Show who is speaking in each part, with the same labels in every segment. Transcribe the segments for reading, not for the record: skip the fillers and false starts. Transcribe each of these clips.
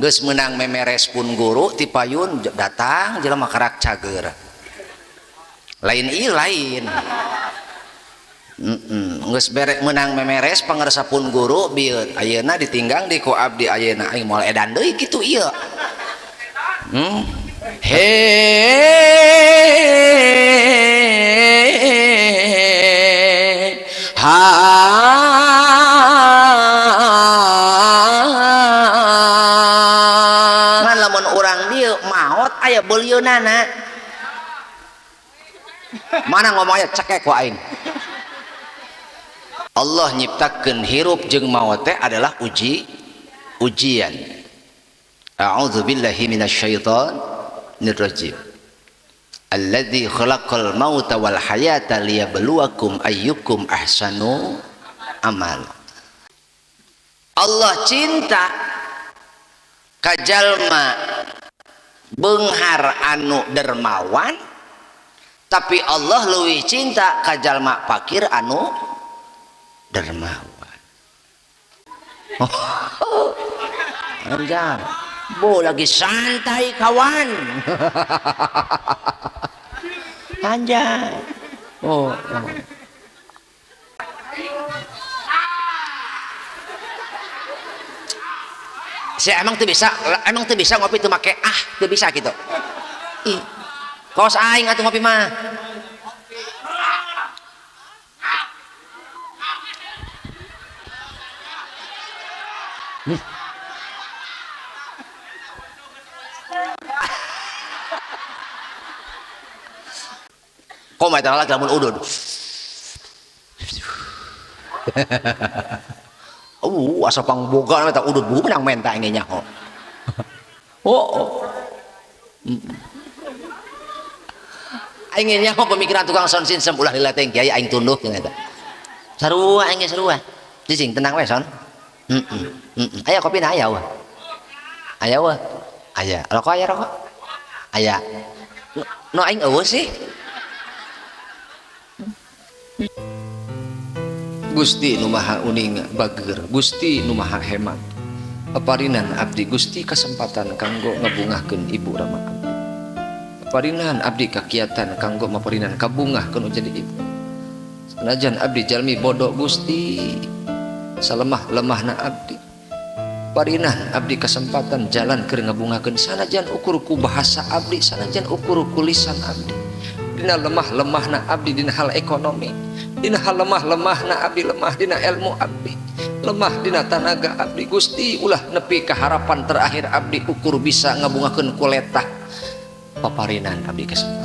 Speaker 1: geus menang memeres pun guru ti payun datang jelema karak cager lain lain geus berek menang memeres pangarsa pun guru bieu ayeuna ditinggang di ku abdi ayeuna aing moal edan deui kitu ieu lamun urang dieu maot aya beulieunana mana ngomongnya cekek ku aing. Allah nyiptakeun hirup jeung maot teh adalah ujian. A'udzubillahi minasyaitonir rajim. Alladzi khalaqal mauta wal hayata liyabluwakum ayyukum ahsanu amala. Allah cinta ka jalma beunghar anu dermawan, tapi Allah leuwih cinta ka jalma fakir anu dermawan. Anjang, bo lagi santai kawan. Anjay. Oh. Saya emang tuh bisa ngopi tuh make tuh bisa gitu. Ih, kaos aing atuh ngopi mah. Kok mah tara lamun udud. Asa pangboga eta udud bu menang menta engenya kok. Aing nya kok pemikiran tukang sound system ulah dilateng kiai aing tunduh jeung eta. Sarua aing sarua. Cicing tenang we son. Aya kopina aya wah. Aya wah. Aya. Rokok aya rokok. Aya. No aing eueuh sih. Gusti nu maha uning bager, Gusti nu maha hemat. Paparinan abdi Gusti kesempatan kanggo ngabungahkeun ibu rama abdi. Paparinan abdi kakiatan kanggo maparinan kabungahkeun jadi ibu. Sanajan abdi jalmi bodoh Gusti, salemah-lemahna abdi. Parinan abdi kesempatan jalan keur ngabungahkeun sanajan ukur ku bahasa abdi, sanajan ukur ku lisan abdi. Dina lemah-lemahna abdi dina hal ekonomi, dina hal lemah-lemahna abdi lemah dina ilmu abdi, lemah dina tanaga abdi. Gusti ulah nepi ka harapan terakhir abdi ukur bisa ngabungakeun kuletah. Paparinan abdi kesempatan.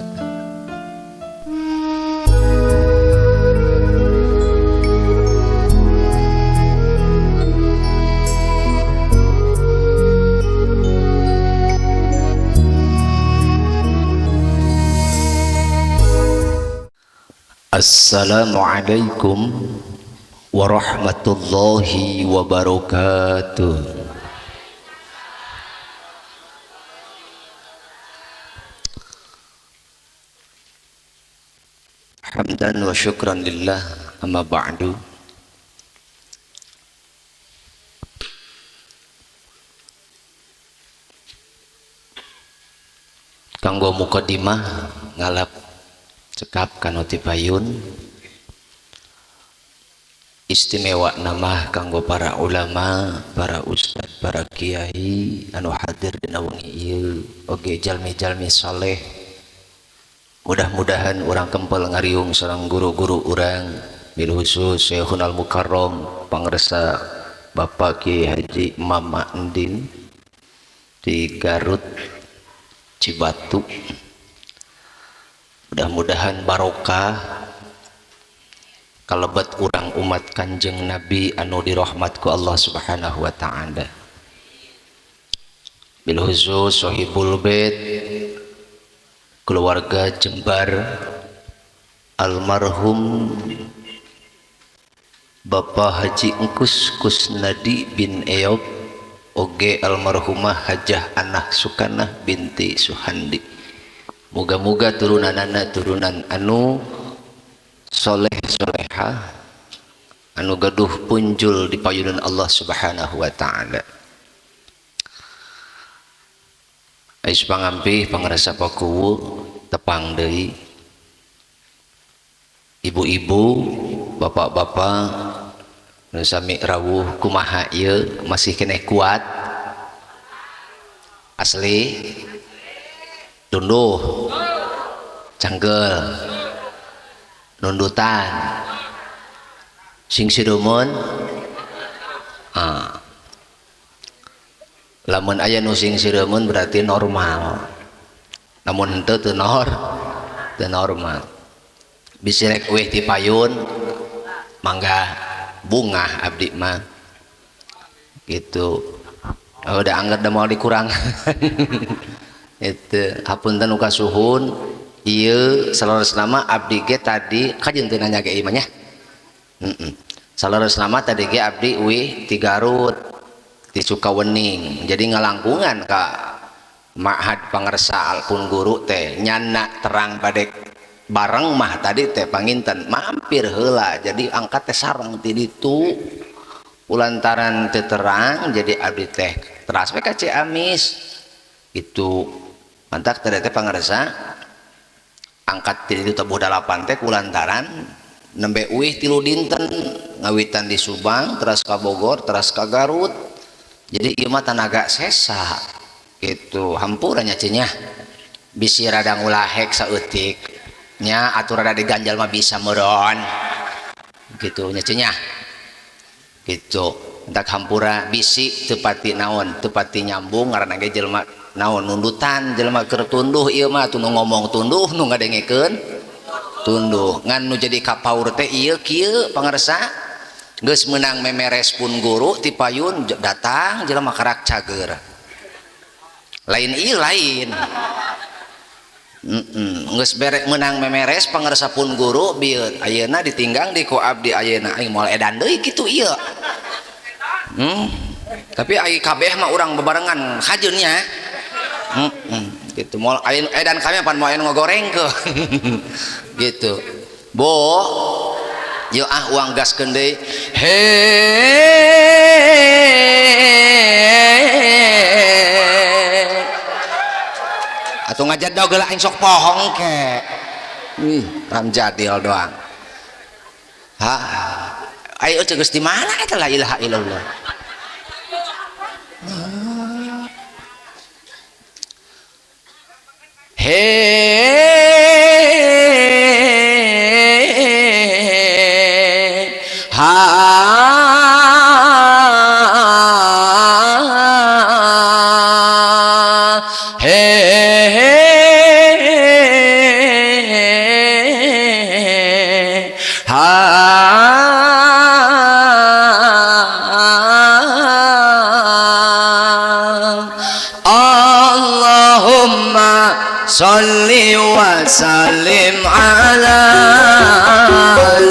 Speaker 1: Assalamualaikum warahmatullahi wabarakatuh. Hamdan wa syukran lillah, amma ba'du. Kanggo mukadimah ngalap cekap kanu ti payun istimewa nama kanggo para ulama, para ustad, para kiai anu hadir dina wengi ieu oge jalmi-jalmi saleh. Mudah-mudahan urang kempel ngariung sareng guru-guru urang bil khusus Syekhunal Mukarram pangresa Bapak Kiai Haji Mama Endin di Garut Cibatu. Mudah-mudahan barokah kalebet urang umat Kanjeng Nabi anu dirahmat ku Allah Subhanahu wa taala. Bil khusus Sohibul Bait keluarga Jembar almarhum Bapak Haji Engkus Kusnadi bin Eyob oge almarhumah Hajah Anah Sukanah binti Suhandi. Moga-moga turunanana turunan anu soleh solehah anu gaduh punjul di payunan Allah Subhanahu wa taala. Ais pangampi pangrasa pakuwu tepang deui ibu-ibu bapak-bapak nu sami rawuh kumaha ieu masih keneh kuat asli tunduh canggel nundutan sing sidemun lamun aya nu sing sidemun berarti normal namun henteu teu normal bisi rek weh ti payun mangga bunga abdi mah gitu. Udah anggar da mau dikurang itu hapunten uka suhun ieu salurusna mah abdi ge tadi kajeun teu nanya ge ieu mah nya salurusna mah tadi ge abdi wih ti Garut ti Sukawening jadi ngalangkungan ka Ma'had Pangarsa Alpun Guru teh nyana terang badek bareng mah tadi teh panginten mampir heula jadi angkat teh sareng ti ditu ulantaran teu terang jadi abdi teh teras we ka Ciamis itu mantak teh teh pangarsa angkat ti ditu teh 8 teh kulantaran nembe uih 3 dinten ngawitan di Subang teras ka Bogor teras ka Garut jadi ieu mah tanaga sesa gitu hampura nya cenah bisi rada ngulahek saeutik nya atur ada diganjal mah bisa meron gitu nya gitu entak hampura bisi tepati naon tepati nyambung ngaranna ge jelema naon nundutan jelema keur tunduh ieu mah atuh nu ngomong tunduh nu ngadengekeun tunduh ngan nu jadi kapaur teh ieu kieu pangarsa geus meunang memeres pun guru ti payun datang jelema karak cager lain ieu lain geus berek menang memeres pangarsa pun guru bieu ayeuna ditinggang di ku abdi ayeuna aing moal edan deui kitu ieu tapi ai kabeh mah urang bebarengan hajeun nya gitu moal ayeuna edan kami pan moal ngogorengkeun gitu bo yeuh uang gaskeun deui atau ngajak dogel aing sok pohong ke ramjadil doang ha ayo cegeus di mana eta la ilaha illallah Salli wa sallim ala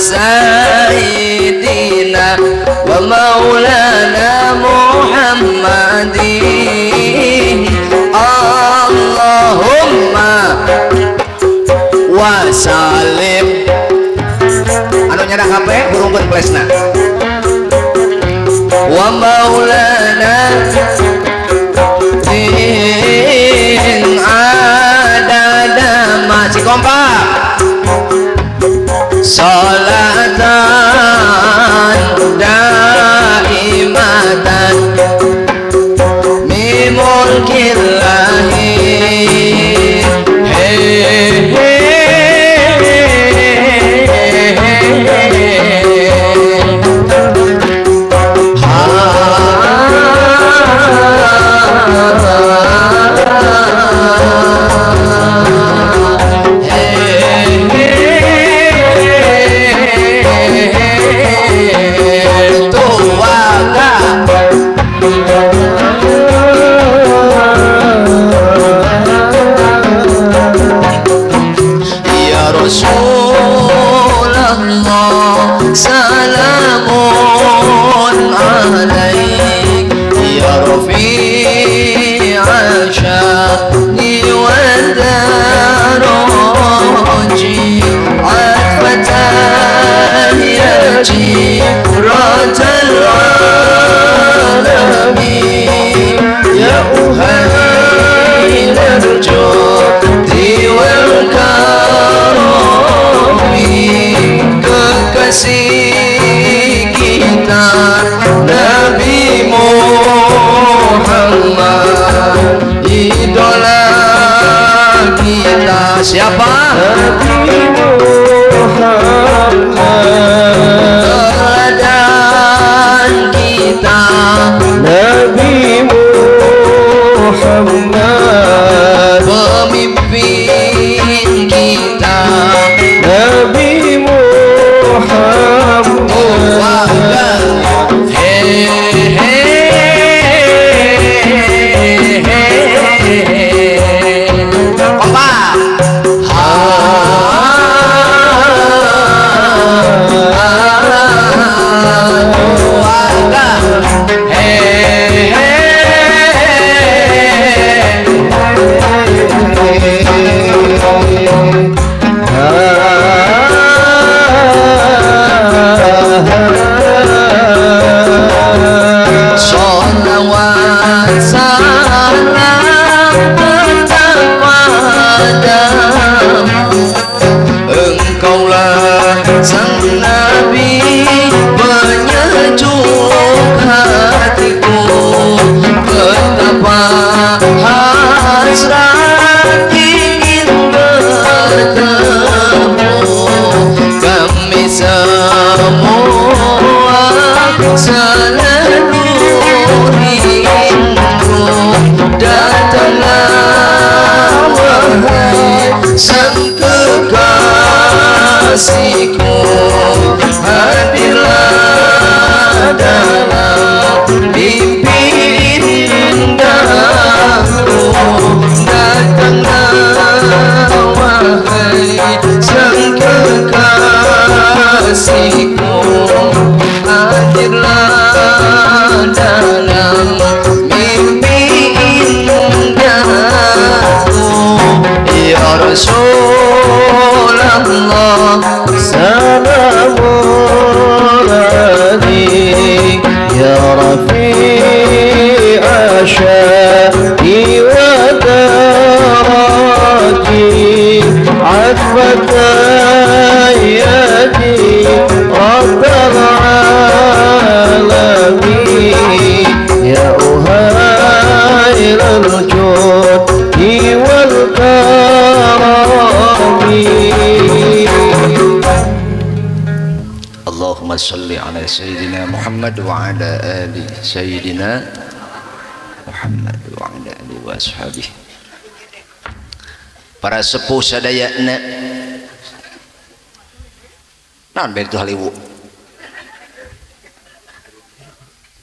Speaker 1: sayyidina wa maulana Muhammadin Allahumma wa sallim anu nyada HP hurungkeun plesna wa maulana masih kompak salatan daimatan mimul kilahi jodi wal karami, kekasih kita Nabi Muhammad, idola kita. Siapa? Nabi Muhammad, teladan kita Nabi Muhammad, pemimpin kita Nabi Muhammad. Hadirlah dalam mimpi indahku, datanglah wahai sang kekasihku, hadirlah dalam mimpi indahku. Ya Rasulullah, salamun alaik ya rafi'a syari wa daraki, atfata yadi rabbal alamin, ya uhailal judi wal karami. Allahumma salli ala Sayyidina Muhammad wa ala ali Sayyidina Muhammad wa ala ali wa ashabihi. Para sepuh sadayana naon begitu haliwu.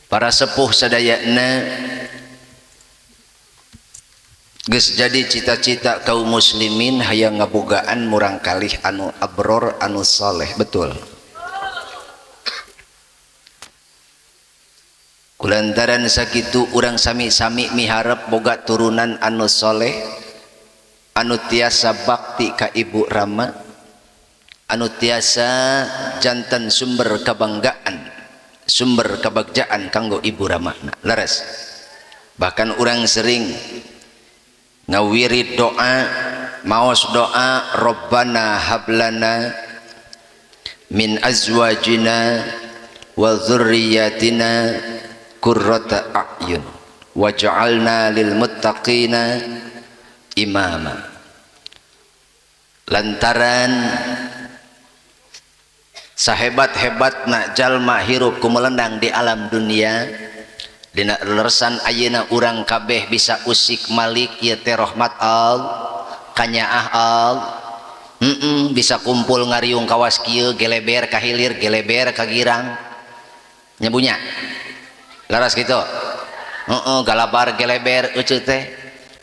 Speaker 1: Para sepuh sadayana geus jadi cita-cita kaum muslimin hayang ngabogaan murang kalih anu abror anu saleh, betul. Kulantaran sakitu urang sami-sami miharep boga turunan anu soleh, anu tiasa bakti ka ibu rama, anu tiasa jantan sumber kebanggaan, sumber kebagjaan kanggo ibu rama. Laras. Bahkan urang sering ngawirid doa, maos doa, Rabbana hablana min azwajina wa dzurriyyatina qurrata a'yun waj'alna lil muttaqina imama. Lantaran sahebat-hebatna jalma hirup kumelendang di alam dunia, dina leresan ayeuna urang kabeh bisa usik malik ieu teh rahmat Allah, kanyaah Allah. Bisa kumpul ngariung kawas kieu, geleber ka hilir, geleber ka girang, nyebunya laras gitu. Galabar geleber euceut teh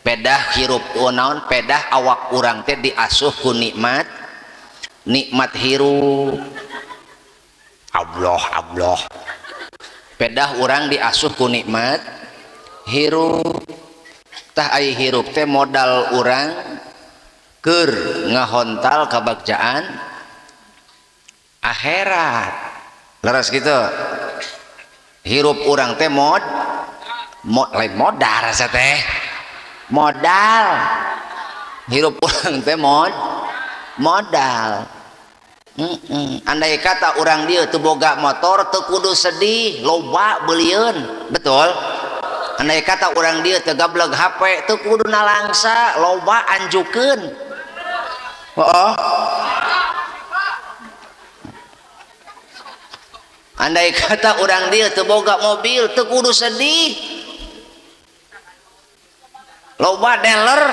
Speaker 1: pedah hirup naon, pedah awak urang teh diasuh ku nikmat, nikmat hirup Allah. Pedah urang diasuh ku nikmat hirup, tah ai hirup teh modal urang keur ngahontal kabagjaan akhirat. Laras gitu. Hirup urang teh lain modal rasa teh
Speaker 2: modal hirup urang teh modal. Andai kata orang dia teu boga motor teu kudu sedih loba beulieun, betul. Andai kata orang dia teu gableg HP teu kudu nalangsa loba anjukeun. Andai kata orang dia teu boga mobil teu kudu sedih loba dealer,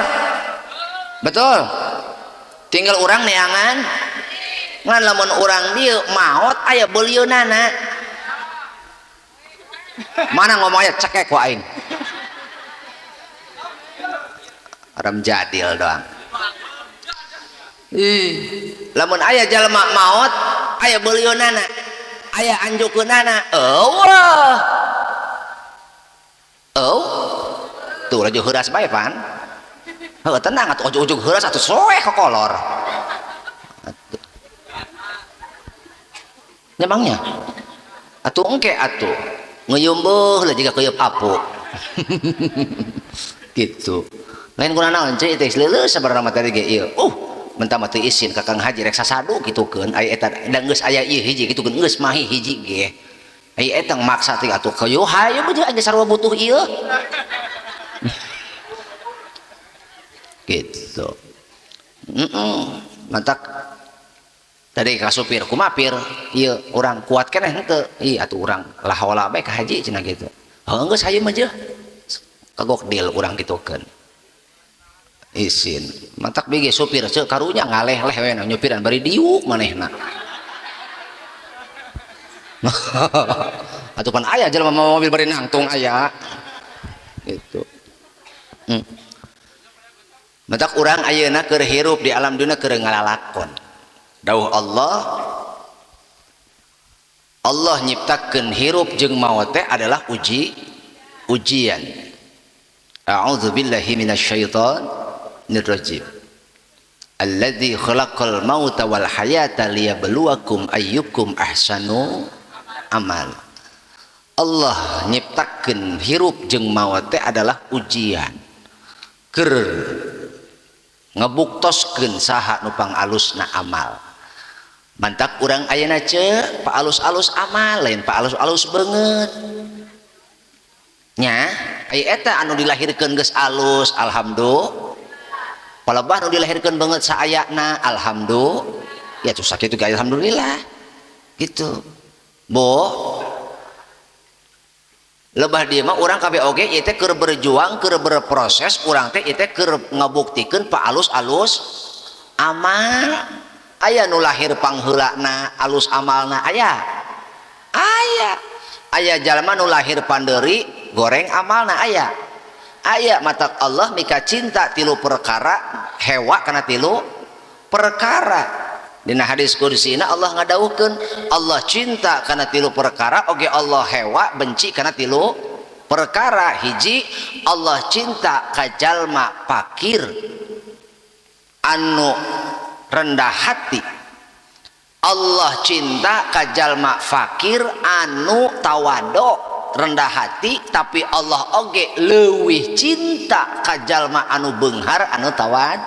Speaker 2: betul. Tinggal orang neangan ngan lamun orang dia maot aya beulieunana mana ngomongnya cekek ku aing aram jadil doang. Lamun aya jalma maot aya beulieunana aya anjukeunana tuh laju heuras bae pan tenang atuh ujug-ujug heuras atuh soe kokolor nyemangnya atuh engke atuh ngeyeumbeuh lah jiga keuyeub apu gitu lain guna naon ceu teh leuleus sabaraha materi ge ieu mentah mah teu isin ka Kang Haji rek sasadu kitukeun aya eta da geus aya ieu hiji kitukeun geus mahi hiji ge aya eta maksa teh atuh keuyo hayu beujeu aya sarua butuh ieu gitu. Mantak tadi ka supir kumapir ieu urang kuat keneh henteu atuh urang lahola bae ka haji cenah gitu geus hayu mah jeuh kagok deal urang kitukeun isin mantak bege supir ceu karunya ngaleh-leh we nyupiran bari diuk manehna atuh pan aya jelema mobil bari nangtung aya gitu. Mantak urang ayeuna keur hirup di alam dunia keur ngalalakon dawuh Allah nyiptakeun hirup jeung maot teh adalah ujian. A'udzubillahi minasyaitonir rajim. Alladzi khalaqal mauta wal hayata liyabluwakum ayyukum ahsanu amal. Allah nyiptakeun hirup jeung maot teh adalah ujian. Keur ngebuktoskeun saha nu pangalusna amal. Mantak urang ayeuna ceu pa alus-alus amal lain pa alus-alus beungeut nya aya eta anu dilahirkeun geus alus alhamdulillah palebah nu dilahirkeun beungeut saayana alhamdulillah ya tusah kitu ge alhamdulillah gitu boh lebah dia mah urang kabeh oge ieu teh keur berjuang keur berproses urang teh ieu teh keur ngabuktikeun pa alus-alus amal. Aya nu lahir pangheulana alus amalna aya jalma nu lahir pandeuri goreng amalna aya mata Allah mika cinta tilu perkara hewa kana tilu perkara dina hadis kursina Allah ngadawuhkeun Allah cinta kana tilu perkara oge Allah hewa benci kana tilu perkara hiji Allah cinta ka jalma fakir anu rendah hati Allah cinta ka jalma fakir anu tawado rendah hati tapi Allah oge leuwih cinta ka jalma anu beunghar anu tawad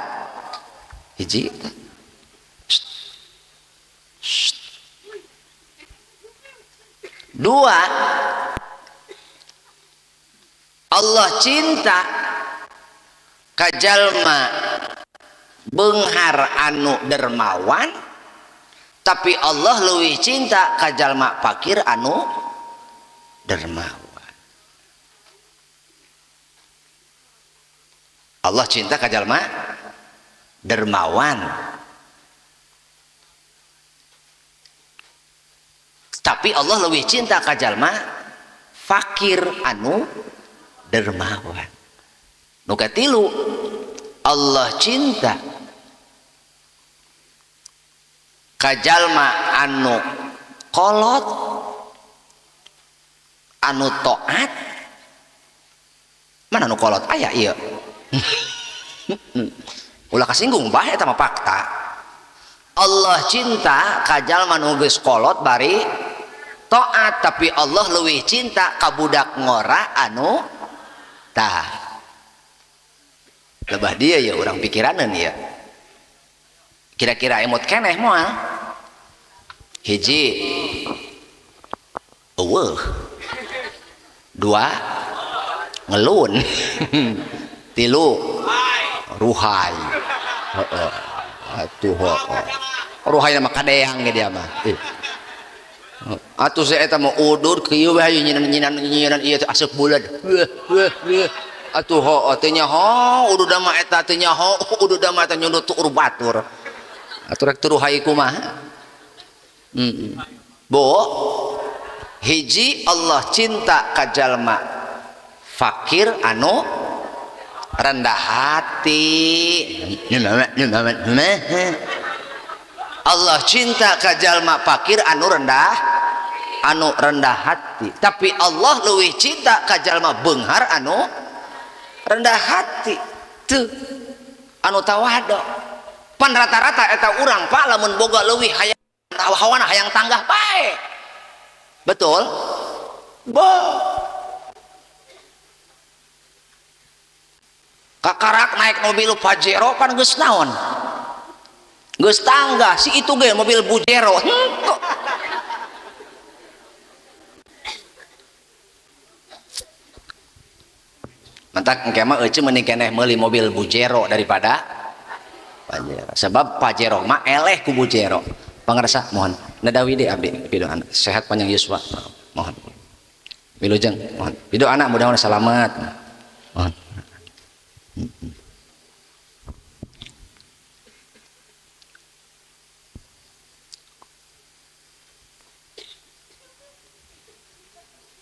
Speaker 2: hiji dua Allah cinta ka jalma beunghar anu dermawan tapi Allah leuwih cinta ka jalma fakir anu dermawan. Allah cinta ka jalma dermawan tapi Allah leuwih cinta ka jalma fakir anu dermawan. Nu katilu Allah cinta kajalma anu kolot anu toat mana anu kolot aya iya ulah kasinggung bah eta mah fakta. Allah cinta kajalma anu geus kolot bari toat tapi Allah leuwih cinta ka budak ngora anu tah lebah dia ya orang pikiranan ya kira-kira emot keneh moal hiji dua ngelun tilu ruhai atuh ruhai nama kadeang ge dia mah atuh saya eta mau udur kieu we hayu nyinan ieu teh asup bulan atuh teu nyaho udur mah eta teu nyaho udur mah eta nyundut tur batur atuh rek ruhai kumaha bo hiji Allah cinta ka jalma fakir anu rendah hati. Allah cinta ka jalma fakir anu rendah hati, tapi Allah leuwih cinta ka jalma beunghar anu rendah hati teu anu tawado. Pan rata-rata eta urang Pak lamun boga leuwih hayang hawana hayang tanggah bae. Betul? Kakarak naik mobil Pajero pan geus naon? Geus tangga si itu ge mobil Bujero. Mantak engke mah euceum mending keneh meuli mobil Bujero daripada Pajero. Sebab Pajero mah eleh ku Bujero. Pangarsa mohon nadawi deui abdi pidoana sehat panjang yuswa. Mohon. Wilujeng mohon. Pido anak mudah-mudahan selamat. Mohon.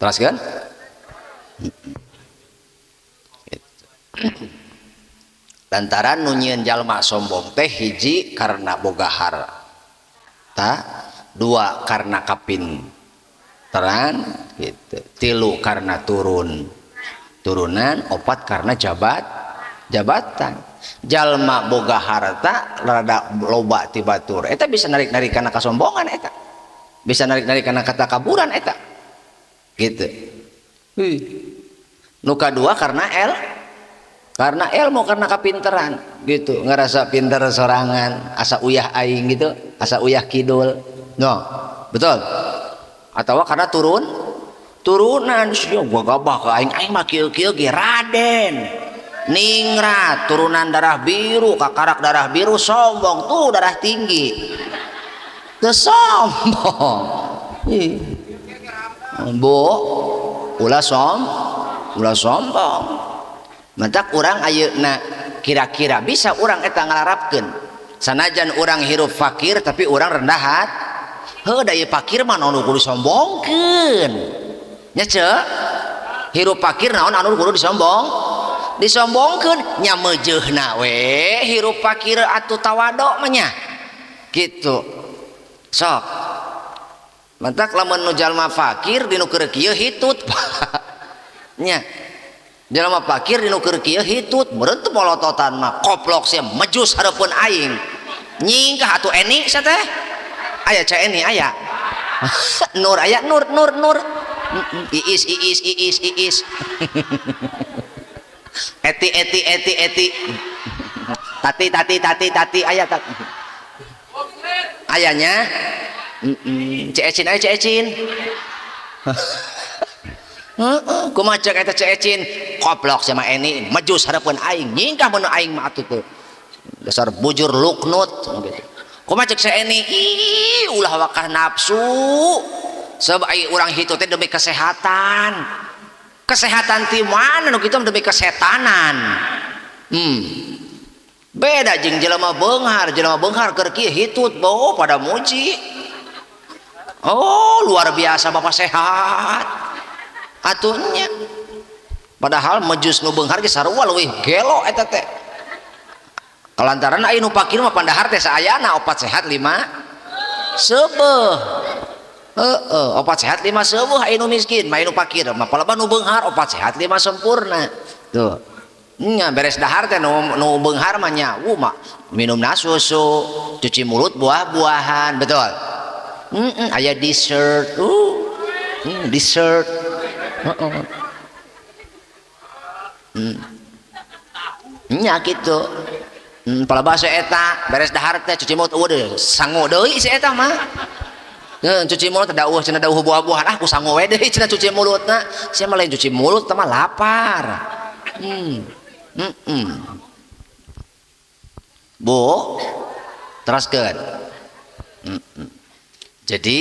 Speaker 2: Teruskan lantaran nunyian jalma sombong teh hiji karena boga harta, dua karena kapinteran gitu, tilu karena turunan, opat karena jabatan. Jalma boga harta rada loba ti batur eta bisa narik-narik kana kasombongan eta, bisa narik-narik kana katakaburan eta gitu. Nu kadua karena ilmu, karena kapinteran gitu, ngerasa pinter sorangan, asa uyah aing gitu, asa uyah kidul, no betul. Atau karena turunan sih gua gabah ke aing mah kieu ge Raden Ningrat, turunan darah biru, kakarak darah biru, sombong tuh darah tinggi teu sombong bo ulah sombong. Mantak urang ayeuna kira-kira bisa urang eta ngalarapkeun sanajan urang hirup fakir tapi urang rendah hati. Heuh da ieu fakir mah naon kudu disombongkeun nya ceuk, hirup fakir naon anu kudu disombongkeun nya meujeuna we hirup fakir atuh tawado mah nya kitu. Sok mantak lamun nu jalma fakir dinu keur kieu hitut nya jalma fakir dinu keur kieu hitut meureun teu molototan mah koplok sia mejus hareupeun aing nyingkah atuh eni sia teh aya ca eni aya nur aya nur iis eti tati aya ayanya Cecin aja Cecin. Kumaha cek eta Cecin koplok sama Eni majus harapan aing nyingkah mun aing mah atuh teu dasar bujur luknut gitu. Kumaha cek Eni ulah wakah nafsu sabab ai urang hitu teh demi kesehatan ti mana nu kitu demi kesetanan. Beda jeung jelema beunghar keur kieu hitut bawa pada muji. Oh luar biasa bapak sehat atunya padahal mejus nu beunghar ge sarua leuwih gelo eta teh kalantaran aya nu fakir mah pandahar teh saayana opat sehat 5 seubeuh opat sehat 5 seubeuh aya nu miskin mah aya nu fakir mah palaban nu beunghar opat sehat 5 sempurna tuh nya beres dahar teh nu beunghar mah nya mah minumna susu cuci mulut buah-buahan betul. Aya dessert, nya gitu. Pala bahasa eta beres dahar teh cuci mulut eueuh sangu deui si eta mah. Cuci mulut da cenah dawuh buah-buahan aku sangu we deui cenah cuci mulutna. Sia mah lain cuci mulut teh mah lapar. Bu, teruskeun. Jadi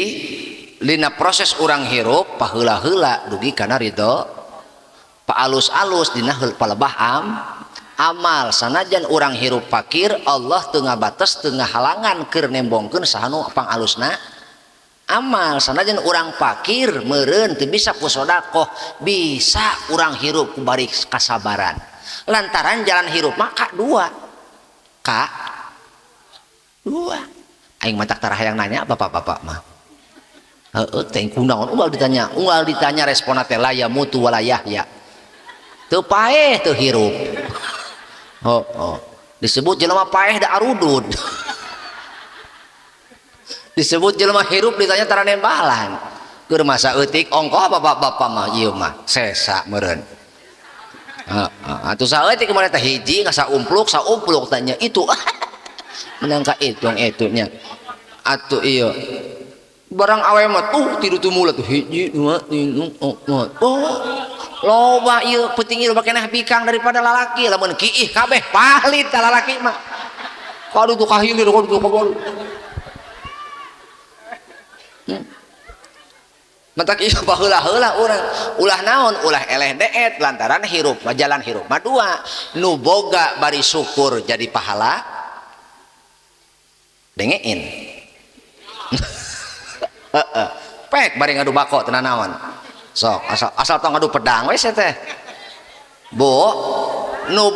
Speaker 2: lina proses urang hirup paheula-heula dugi kana ridho pa alus-alus dina palebah amal sanajan urang hirup fakir Allah teu ngabates teu ngahalangan keur nembongkeun saha nu pangalusna amal sanajan urang fakir meureun teu bisa ku sedekah bisa urang hirup ku bari kasabaran lantaran jalan hirup mah dua aing matak tara hayang nanya bapak-bapak mah teh kunaon unggal ditanya responna teh la ya mutu wala yahya teu paeh teu hirup disebut jelema paeh da arudud disebut jelema hirup ditanya tara nembalan keur masa eutik ongkoh bapak-bapak mah ieu mah sesa meureun atuh saeutik kemarin teh hiji ngasa umpluk tanya itu menangka itunya atuh ieu barang awe mah tilu tu mulut tuh hiji dua tilu loba ieu peuting ieu bakeneh bikang daripada lalaki lamun kiih kabeh palit ka lalaki mah kadu tuh kahilir kadu tuh kabol matak ieu baheula-heula urang ulah naon ulah eleh deet lantaran hirup jalan hirup mah dua nu boga bari syukur jadi pahala dengein pek bari ngadu bako tenan naon sok asal tong ngadu pedang we teh bu nu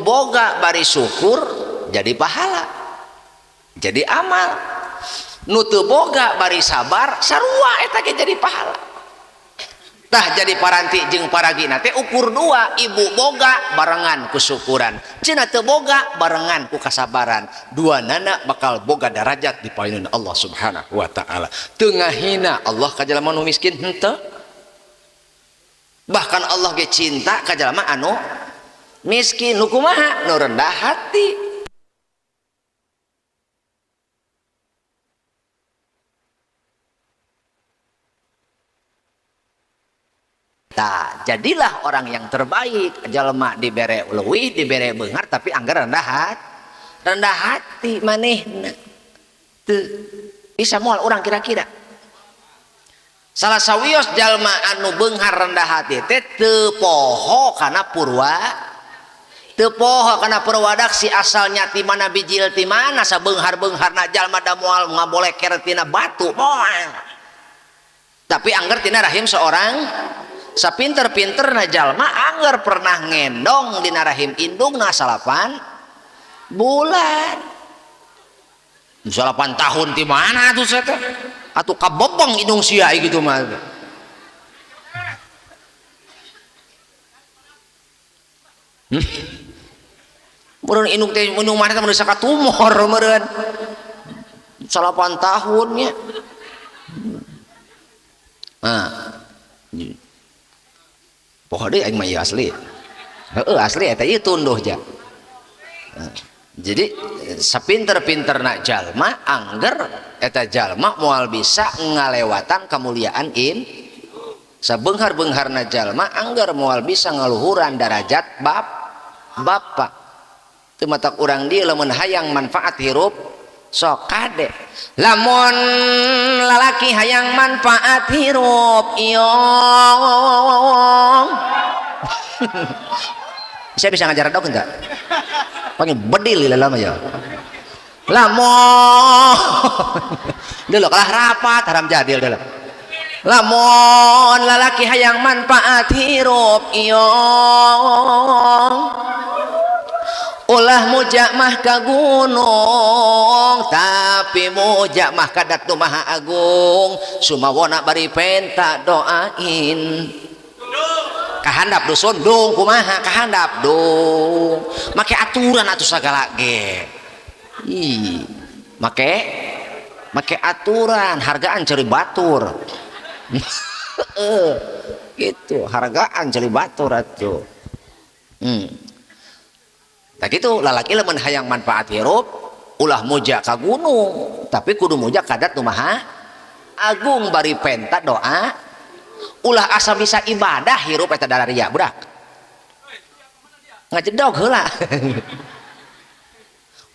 Speaker 2: boga bari syukur jadi pahala jadi amal nu teu boga bari sabar sarua eta ge jadi pahala tah jadi paranti jeung paragina teh ukur dua ibu boga barengan ku syukuran cenah teu boga barengan ku kasabaran duanana bakal boga darajat di paeunan Allah Subhanahu wa taala teu ngahina Allah ka jalma nu miskin henteu bahkan Allah ge cinta ka jalma anu miskin nu kumaha nu rendah hati. Nah, jadilah orang yang terbaik jalma dibere leuwih dibere beunghar tapi anggar rendah hati manehna teu bisa moal urang kira-kira salah sawios jalma anu beunghar rendah hati teh teu poho kana purwadaksi asalnya ti mana bijil ti mana sabeunghar-beungharna jalma da moal ngaboleker tina batu moal tapi anggar tina rahim seorang sapinter-pinterna jalma anggar pernah ngendong dina rahim indungna 8 bulan 8 tahun di mana tuh saya teh atuh kabobong indung sia gitu mah meureun indung teh indung mana teh mendesak tumor meureun 8 tahunnya pokoknya aing mah ieu asli asli eta ieu tunduh ja jadi sapinter-pinterna jalma angger eta jalma moal bisa ngalewatan kemuliaan sabeunghar-beungharna jalma angger moal bisa ngaluhuran derajat bapak teu matak urang dieu lamun hayang manfaat hirup sok kade lamun lalaki hayang manfaat hirup iong saya bisa ngajar dok enggak panggil bedil lama ya lamun dulu kalah rapat haram jadil dulu lamun lalaki hayang manfaat hirup iong ulah mujak mah ka gunung tapi mujak mah ka Datu Maha Agung sumawona bari penta doain kahandap dusun dung kumaha kahandap dung make aturan atuh sagala ge make aturan hargaan ceri batur gitu hargaan ceri batur atuh tak gitu lalaki lamun hayang manfaat hirup ulah muja ka gunung tapi kudu muja kadat nu maha agung bari penta doa ulah asa bisa ibadah hirup eta dalaria budak ngajedog heula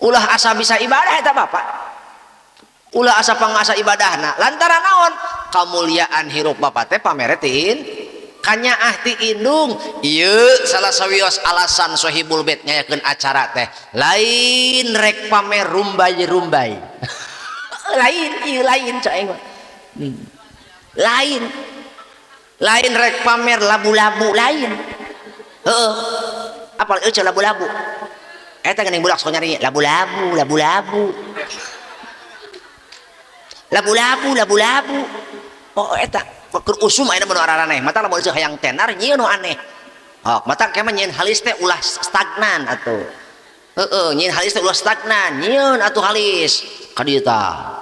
Speaker 2: ulah asa bisa ibadah eta bapak ulah asa pangasa ibadahna lantaran naon kamuliaan hirup bapak teh pameretin kanyaah ti indung ieu salah sawios alasan Sohibul Bait ngayakeun acara teh lain rek pamer rumbai lain ieu lain cai mah lain rek pamer labu-labu lain heeh apal eueuh labu-labu eta geuning budak sok nyari labu-labu oh eta keur usum ayeuna mun araraneh mata lamun hayang tenar nyieun nu aneh mata kemah nyieun halis teh ulah stagnan atuh nyieun halis teh ulah stagnan nyieun atuh halis ka dieu tah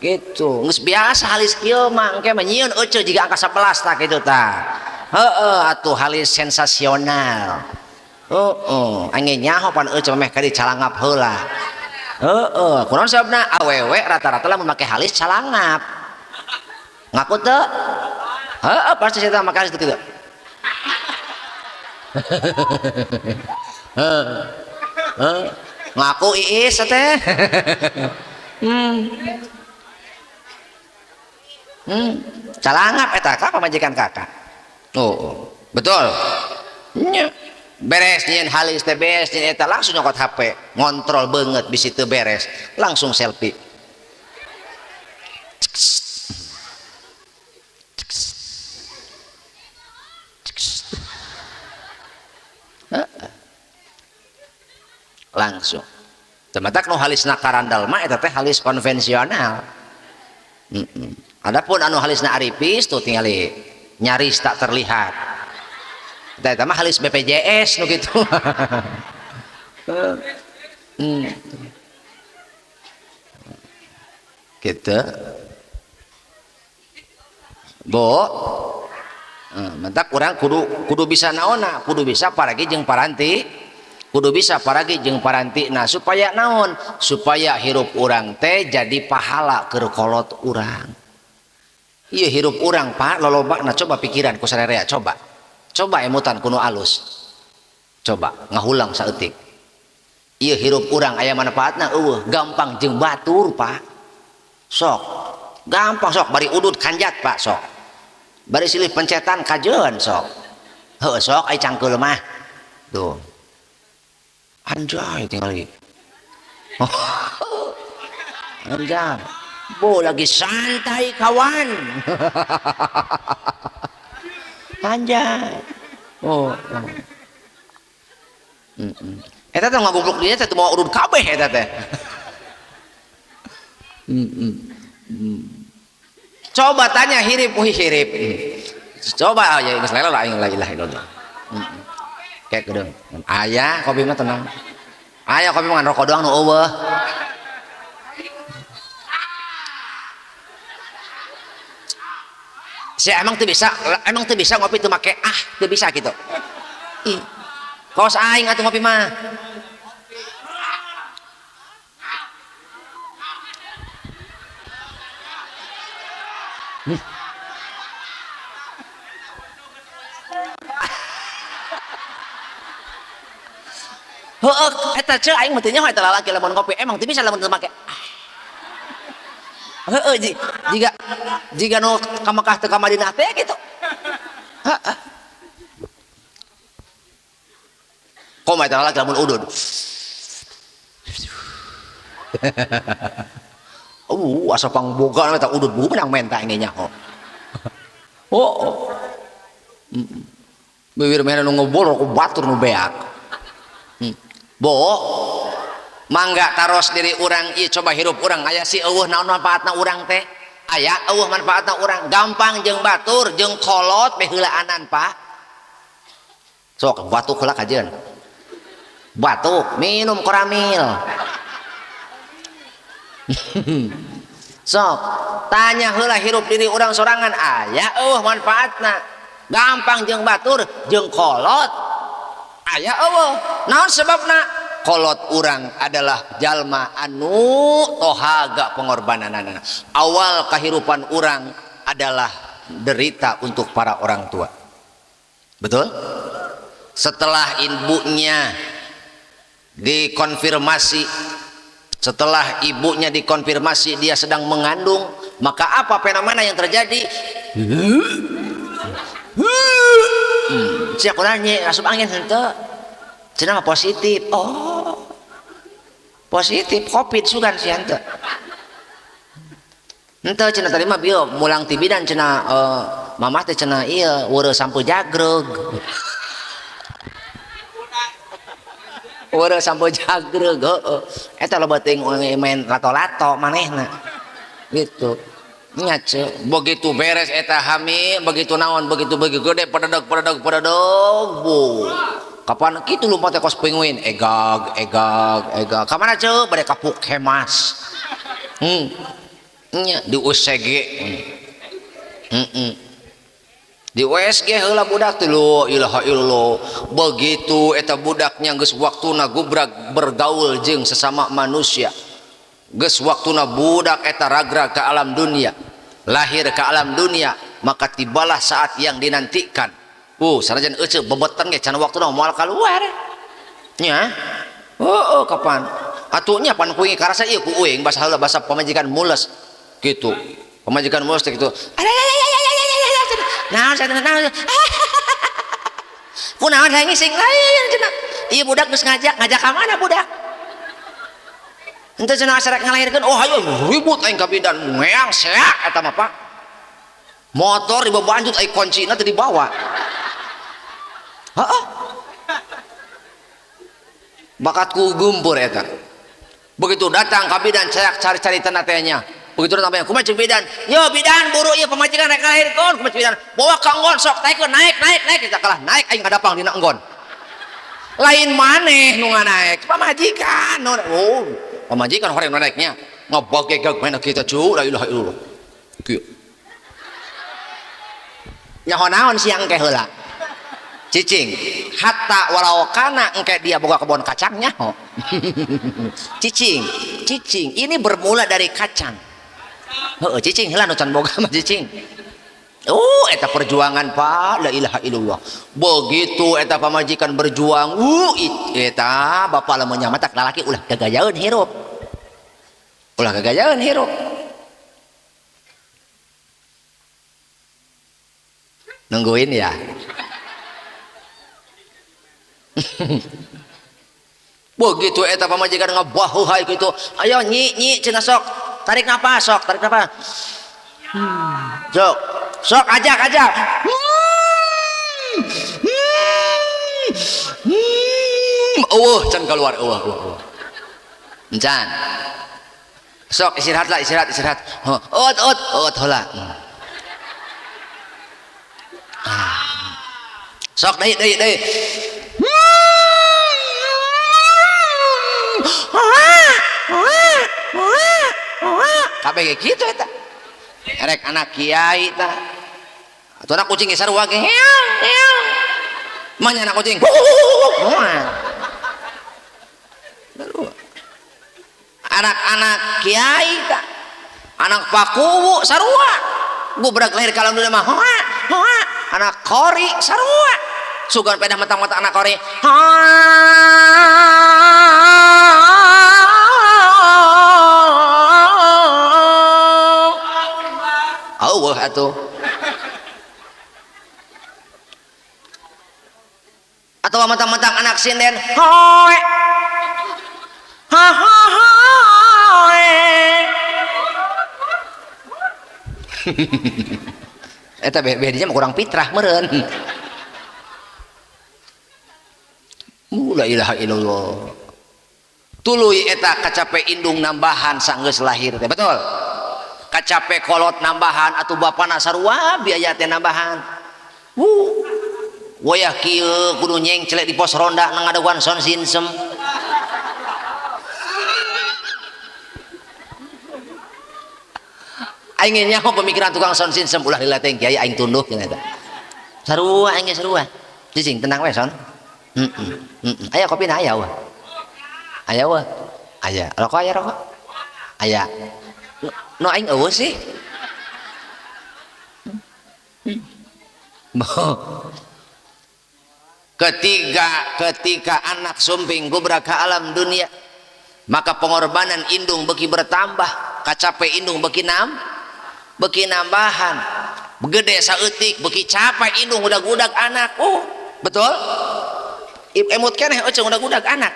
Speaker 2: gitu geus biasa halis kieu mah engke mah nyieun euceu jiga angka 11 tah kitu tah atuh halis sensasional angin nyaho pan euceu meh ka dicalangap heula kunaon sababna awewe rata-rata lah memakai halis calangap ngaku teu pasti saya make halis kitu ngaku iis teh calangap eta ka pamajikan kakak betul nya beres nyen halis teh beres nyen eta langsung nyokot HP ngontrol banget bisi teu beres langsung selfie langsung tematak nu halisna karandal mah eta teh halis konvensional adapun anu halisna aripis tuh tinggal nyaris tak terlihat eta mah halis BPJS nu kitu gitu bo mentak urang kudu bisa naonna kudu bisa paragi jeung paranti nah supaya naon supaya hirup urang teh jadi pahala keur kolot urang ieu hirup urang Pak lolobana coba pikiran ku sararea coba emutan kuno alus coba ngahulang saeutik ieu hirup urang aya manfaatna eueuh gampang jeung batur Pak sok gampang sok bari udud kanjat Pak sok bari silih pencetan kajeun sok heuh sok ai cangkeul mah tuh anjay tinggal anjay bo lagi santai kawan anjay eta teh ngagoblok dia teh mau urut kabeh eta teh coba tanya hirip hirip coba ya geus lela la ilaha illallah kayak geudeung aya kopi mah tenang aya kopi mah rokok doang nu eueuh saya emang tuh bisa ngopi tuh make tuh bisa gitu kaos aing atuh ngopi mah eta ceu aing mah teu nyaho eta lalaki lamun ngopi emang teu bisa lamun teu make jika nu ka Mekah teu ka Madinah teh gitu koma eta lalaki lamun udud asa pangboga eta udud buh menang menta engge nyaho bibir meh nu ngobrol ku batur nu beak mangga taros diri urang ieu coba hirup urang aya si eueuh naon manfaatna urang teh aya eueuh manfaatna urang gampang jeung batur jeung kolot meh heulaanan Pak sok batuk heula kajeun batuk minum koramil sok tanya heula hirup diri urang sorangan aya eueuh manfaatna gampang jeung batur jeung kolot aya eueuh. Naon sebabna? Kolot urang adalah jalma anu tohaga pengorbananana. Awal kehidupan urang adalah derita untuk para orang tua. Betul? Setelah ibunya dikonfirmasi, dia sedang mengandung, maka apa fenomena yang terjadi? Siapa nanya asup angin henteu? Cenah mah positif. Oh. Positif Covid sugan si henteu. Henteu cenah tadi mah bieu mulang ti bidan cenah mamah teh cenah ieu weureu sampo jagreg. Weureu sampo jagreg heueuh. Eta loba teuing main lato-lato manehna. Gitu. Nya ce, begitu beres eta hamil, begitu naon, begitu gede pededeg. Bu. Kapan kitu lumpat teh kos penguin, egag. Ka mana ce? Bade ka Pukemas. Nya di USG. Di USG heula budak teh lo ilaha illallah. Begitu eta budaknya geus waktuna gubrag bergaul jeung sesama manusia. Geus waktuna budak eta ragrag ke alam dunia, lahir ke alam dunia, maka tibalah saat yang dinantikan. Sanajan euceu bebetan ge can waktuna moal kaluar nya. Kapan atunya pan kuing karasa ieu ku uing bahasa heula bahasa pamajikan mules gitu. Pamajikan mules teh kitu. Naon kunaon hayang ngising lain cenah. Ieu budak geus ngajak ka mana budak? Ente cenah asarek ngalahirkeun, oh hayu ribut aing ka bidan meang seak eta mah Pak. Motor dibawa anjut ai kuncina teh dibawa. Heeh. Bakatku gumpur eta. Begitu datang ka bidan seak cari-cari tanah tehnya. Begitu datang kumaha cek bidan? Yo bidan buru ieu pamajikan rek ngalahirkeun, kumaha bidan? Bawa ka enggon sok taikeun naik kita kalah naik aing ngadapang dina enggon. Lain maneh nu nganaek pamajikan. Oh. Pemajikan orang yang naiknya ngabagegag mana kita cu la ilaha illallah kieu nyaho naon siang ke heula cicing hatta walau kana engke dia boga kebon kacangnya cicing ini bermula dari kacang. Heueuh cicing heula nu can boga mah cicing. Eta perjuangan Pak, la ilaha illallah. Begitu eta pamajikan berjuang, eta bapak lamun nyamatak lalaki ulah gagayaeun hirup. Nungguin ya. Begitu eta pamajikan ngabahuhai kitu, ayo nyi cenah sok, tarik napas. Sok ajak. Can keluar Encan. Sok istirahat. Ut heula. Sok deui. Kabeh kitu eta. Erek anak kiai tah. Atau anak kucing sarua ge. Mana anak kucing? Anak-anak kiai tah. Anak pakuwu sarua. Bubrag lahir ka alam dunia mah. Anak kori sarua. Sugan pedah mentang-mentang anak kori. Atuh. Atau mentang-mentang anak sinden hoe eta bedanya mah kurang fitrah meureun. La ilaha illallah. Tuluy eta kacape indung nambahan sanggeus lahir teh betul. Kacape kolot nambahan atuh bapana sarua biaya teh nambahan. Wayah kieu kudu nyengcelek di pos ronda nang ngadewan son sinsem. Aing nyaho pemikiran tukang son sinsem ulah dilateng kiai aing tunduh cenah eta. Sarua engge sarua. Cicing tenang we son. Aya kopi na aya wah. Aya wah. Aya. Rokok aya rokok. Aya. No aing eueuh sih. Ketika anak sumping gubrak ke alam dunia, maka pengorbanan indung beki bertambah, kacape indung beki nambahan, gede saeutik beki capai indung udag-udag anak. Oh betul, emut keneh eceung udag-udag anak.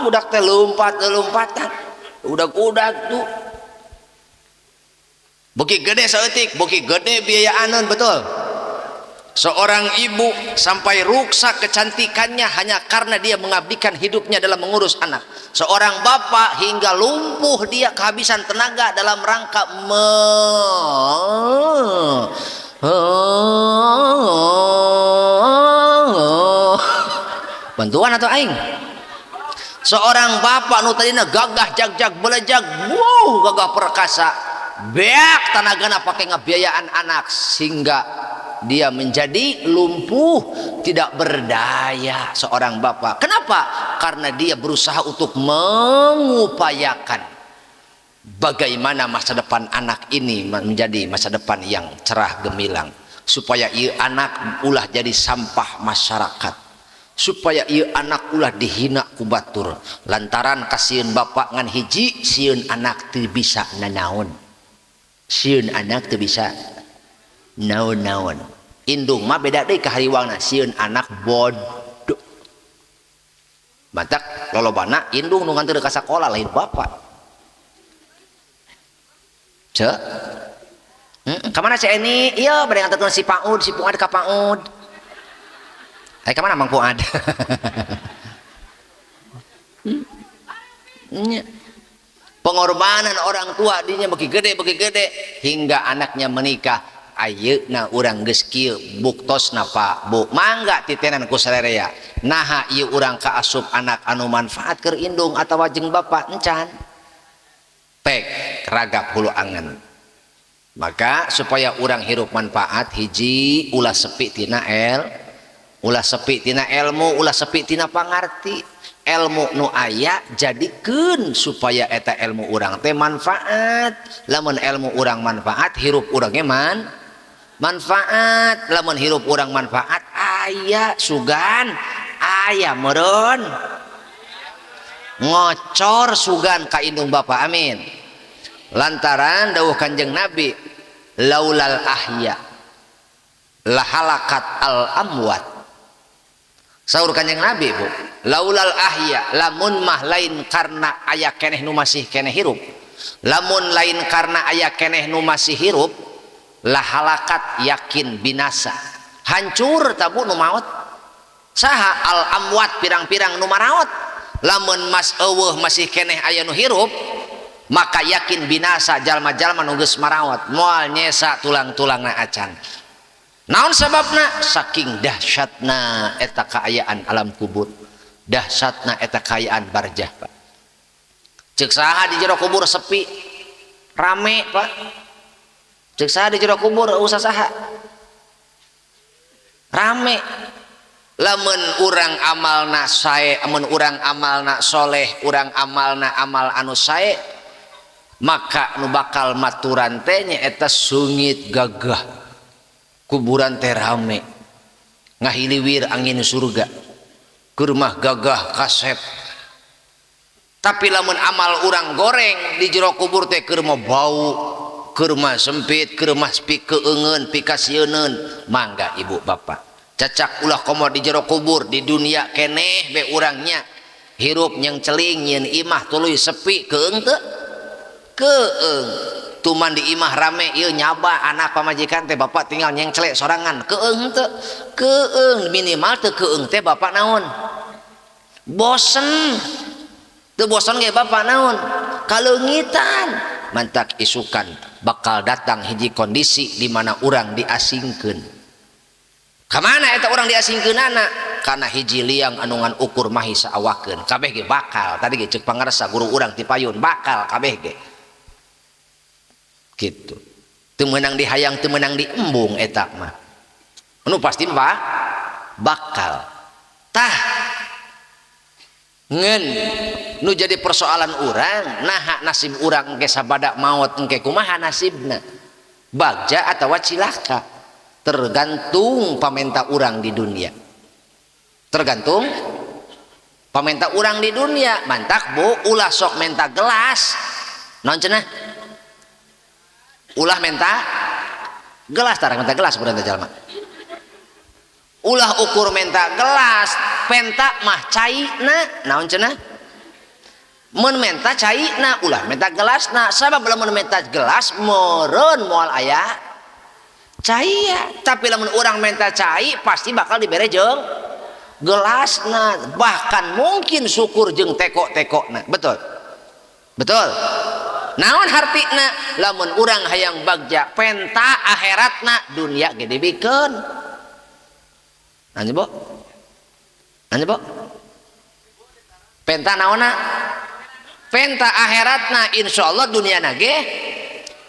Speaker 2: Budak teh lompatan udag-udag tuh beki gede saeutik, beki gede biayaaneun. Betul. Seorang ibu sampai rusak kecantikannya hanya karena dia mengabdikan hidupnya dalam mengurus anak. Seorang bapak hingga lumpuh dia kehabisan tenaga dalam rangka bantuan atau aing. Seorang bapak nu tadina gagah jag belejag, gagah perkasa, beak tanagana pakai ngabiayaan anak sehingga dia menjadi lumpuh, tidak berdaya seorang bapak. Kenapa? Karena dia berusaha untuk mengupayakan bagaimana masa depan anak ini menjadi masa depan yang cerah gemilang, supaya ieu anak ulah jadi sampah masyarakat, supaya ieu anak ulah dihina ku batur lantaran kasieun bapak ngan hiji sieun anak teu bisa nanaon, sieun anak teu bisa naon-naon. Indung mah beda deui ka hariwangna, sieun anak bodoh. Matak lolobana indung nu nganteur ka sakola lain bapak. Cek. Ka mana cek ini? Ieu bade nganterkeun si Paud, si Puad ka Paud. Ai ka mana Mang Puad? Pengorbanan orang tua dinya beki gede hingga anaknya menikah. Ayeuna urang geus kieu buktosna Pak Bu mangga titenan ku sarerea naha ieu urang kaasup anak anu manfaat keur indung atawa jeung bapak encan pek ragap hulu angen. Maka supaya urang hirup manfaat hiji ulah sepi tina ilmu, ulah sepi tina pangarti. Ilmu nu aya jadikeun supaya eta ilmu urang teh manfaat. Lamun ilmu urang manfaat hirup urang ge manfaat. Lamun hirup urang manfaat aya sugan, aya meureun ngocor sugan ka indung bapak. Amin. Lantaran dawuh Kanjeng Nabi, laulal ahya lahalakat al amwat. Saur Kanjeng Nabi, Bu, laulal ahya, lamun mah lain karena aya keneh nu masih keneh hirup, lamun lain karena aya keneh nu masih hirup, lahalakat yakin binasa, hancur tabu nu maot. Saha al amwat pirang-pirang nu maraot. Lamun mas eueuh masih keneh aya nu hirup, maka yakin binasa jalma-jalma nu geus maraot, moal nyesa tulang-tulangna acan. Naon sababna? Saking dahsyatna eta kaayaan alam kubur, dahsyatna eta kaayaan barzah, Pak. Ceuk saha di jero kubur sepi rame, Pak. Ceuk saha di jero kubur usah saha rame. Lamun urang amalna sae, amun urang amalna soleh, urang amalna amal anu sae, maka nu bakal maturan teh nyaeta sungit gagah. Kuburan teh rame, ngahiliwir angin surga, keur mah gagah kasep. Tapi lamun amal urang goreng di jero kubur teh keur mah bau, keur mah sempit, keur mah pikeungeun, pikasieunun. Mangga ibu bapak, cacak ulah komo di jero kubur. Di dunia keneh be urangnya hirup nyeng celing nyeun imah tuluy sepi keung teu? Keung. Tuman di imah rame ieu nyaba anak pamajikan teh bapak tinggal nyengcelek sorangan keung teu? Keung. Minimal teu keung teh bapak naon? Bosen. Teu bosen ge bapak naon? Kaleungitan. Mantak isukan bakal datang hiji kondisi di mana urang diasingkeun. Kamana eta urang diasingkeunana? Kana hiji liang anu ngan ukur mahi saawakeun. Kabeh ge bakal. Tadi ge ceuk pangarsa guru urang ti payun bakal kabeh ge. Gitu. Teu meunang dihayang, teu meunang diembung eta mah. nu pasti mah bakal tah ngen nu jadi persoalan urang nah nasib urang engke sabada maut engke kumaha nasibna bagja atawa cilaka tergantung pamenta urang di dunia tergantung pamenta urang di dunia mantak bu ulah sok menta gelas naon cenah ulah menta gelas tarang menta gelas berarti jalma ulah ukur menta gelas penta mah caina naon cenah mun menta caina ulah menta gelasna sabab lamun menta gelas meureun moal aya cai tapi lamun urang menta cai pasti bakal dibere jeung gelasna bahkan mungkin syukur jeung teko-tekona betul betul naon hartina lamun urang hayang bagja penta akhiratna dunia ge dibikeun nanya bo penta naona penta akhiratna insyaallah dunia nage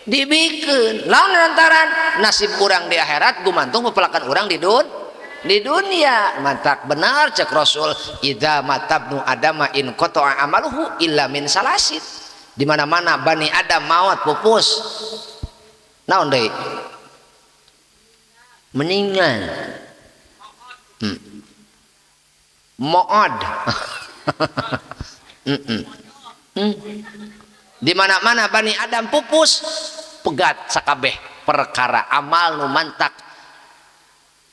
Speaker 2: dibikeun lawan lantaran nasib urang di akhirat gumantung pepelakan urang di dunia mantak benar cek Rasul idza matabnu adama in qata'a amaluhu illa min salasit di mana-mana bani Adam maut pupus naon deui meninggal mood di mana-mana bani Adam pupus pegat sakabeh perkara amal nu mantak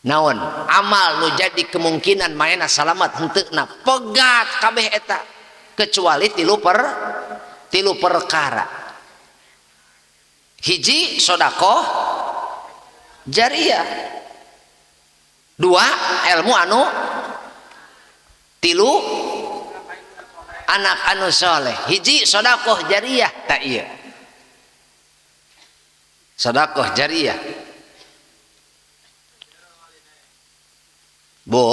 Speaker 2: naon amal nu jadi kemungkinan maena salamat henteuna pegat kabeh eta kecuali tilu perkara hiji sedekah jariyah dua ilmu anu tilu anak anu soleh hiji sedekah jariyah tak iya sedekah jariyah bu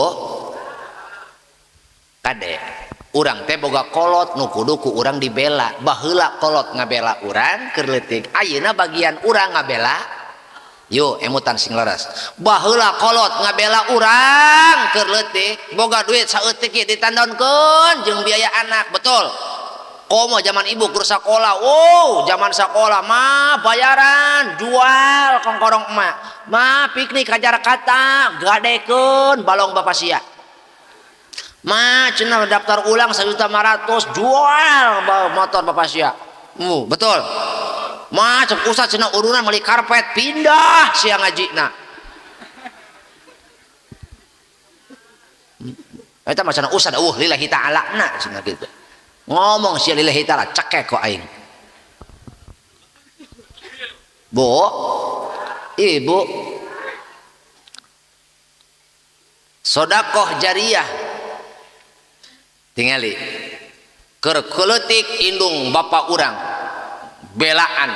Speaker 2: kade urang teh boga kolot nu kudu ku urang dibela baheula kolot ngabela urang keur leutik ayeuna bagian urang ngabela yo emutan sing leres baheula kolot ngabela urang keur leutik boga duit saeutik ge ditandonkeun jeung biaya anak betul komo zaman ibu keur sakola zaman sakola mah bayaran jual kongkorong emak mah piknik hajar kata gadekeun balong bapak sia mah cenah daftar ulang 1.500.000 jual motor bapak sia betul mah cek usah cenah urunan meuli karpet pindah sia ngajina eta mah cenah usah lillahi ta'ala na cenah kitu ngomong sia lillahi ta'ala cekek kok aing bu ibu sedekah jariyah tingali keur keuletik indung bapak urang belaan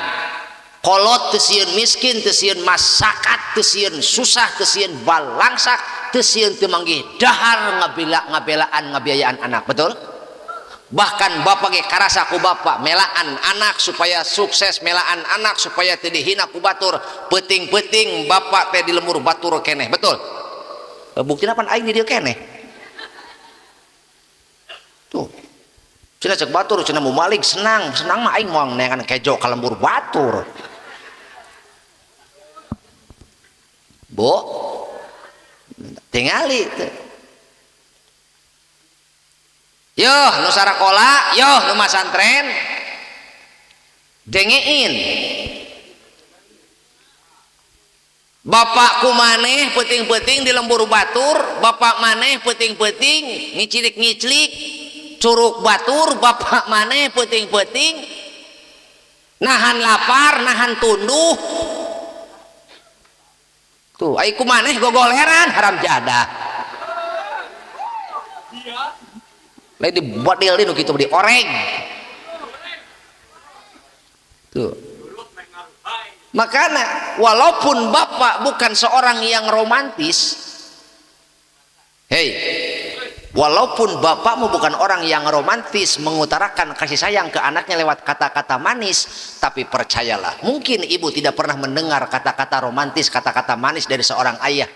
Speaker 2: kolot teu sieun miskin teu sieun masakat teu sieun susah teu sieun balangsak teu sieun teu manggih dahar ngabelaan ngabiayaan anak betul bahkan bapak ge karasa ku bapak melaan anak supaya sukses melaan anak supaya teu dihina ku batur peuting-peuting bapak teh di lembur batur keneh betul buktina pan aing di dieu keneh tuh cenah cek batur cenah mau malik senang mah aing moal neangan kejo ka lembur batur bu tingali teh yoh nu sarakola yoh nu masantren dengein bapak ku maneh peuting-peuting di lembur batur bapak maneh peuting-peuting ngicilik-ngicilik curug batur bapak maneh peuting-peuting nahan lapar nahan tunduh tuh ai ku maneh gogoleran haram jadah lain dibodil di nu kitu dioreng tuh makanya walaupun bapak bukan seorang yang romantis walaupun bapakmu bukan orang yang romantis mengutarakan kasih sayang ke anaknya lewat kata-kata manis tapi percayalah mungkin ibu tidak pernah mendengar kata-kata romantis kata-kata manis dari seorang ayah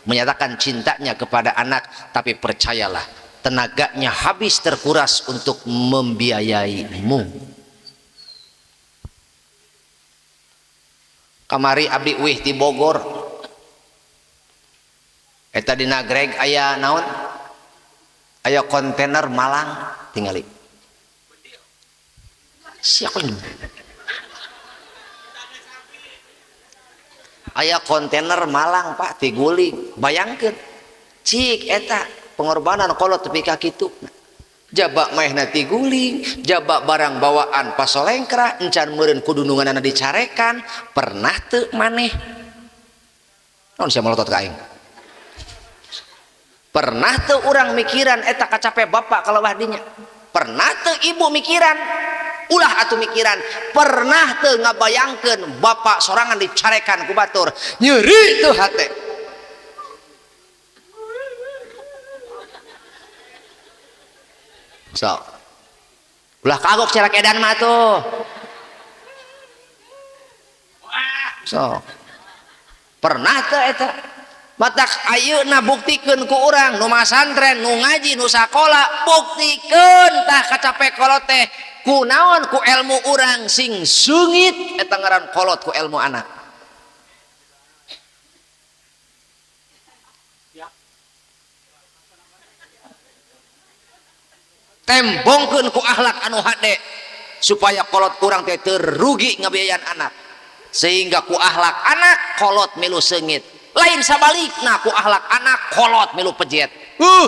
Speaker 2: menyatakan cintanya kepada anak, tapi percayalah tenaganya habis terkuras untuk membiayaimu. Kamari abdi wih di Bogor, eta di Nagreg aya naon, aya kontainer Malang tingali siapa ini, aya kontainer Malang Pak tiguling, bayangkeun cik eta pengorbanan kolot tepi ka kitu, jaba maehna tiguling, jaba barang bawaan pasolengkra encan meureun kudununganna dicarekan, pernah teu maneh naon sia melotot ka aing, pernah teu urang mikiran eta kacape bapak kaleuwah dinya, pernah teu ibu mikiran ulah atuh mikiran, pernah teu ngabayangkeun bapak sorangan dicarekan ku batur, nyeri tuh hate. So ulah kagok cerak edan mah tuh, so pernah teu eta matak ayeuna buktikeun ku urang nu masantren nu ngaji nu sakola, buktikeun tah kacape kolot teh ku naon, ku ilmu urang sing sungit eta ngaran kolot ku ilmu anak. Tembongkeun ku akhlak anu hade supaya kolot urang teh teu rugi ngabiayaan anak, sehingga ku akhlak anak kolot milu seungit, lain sabalikna ku akhlak anak kolot milu pejet.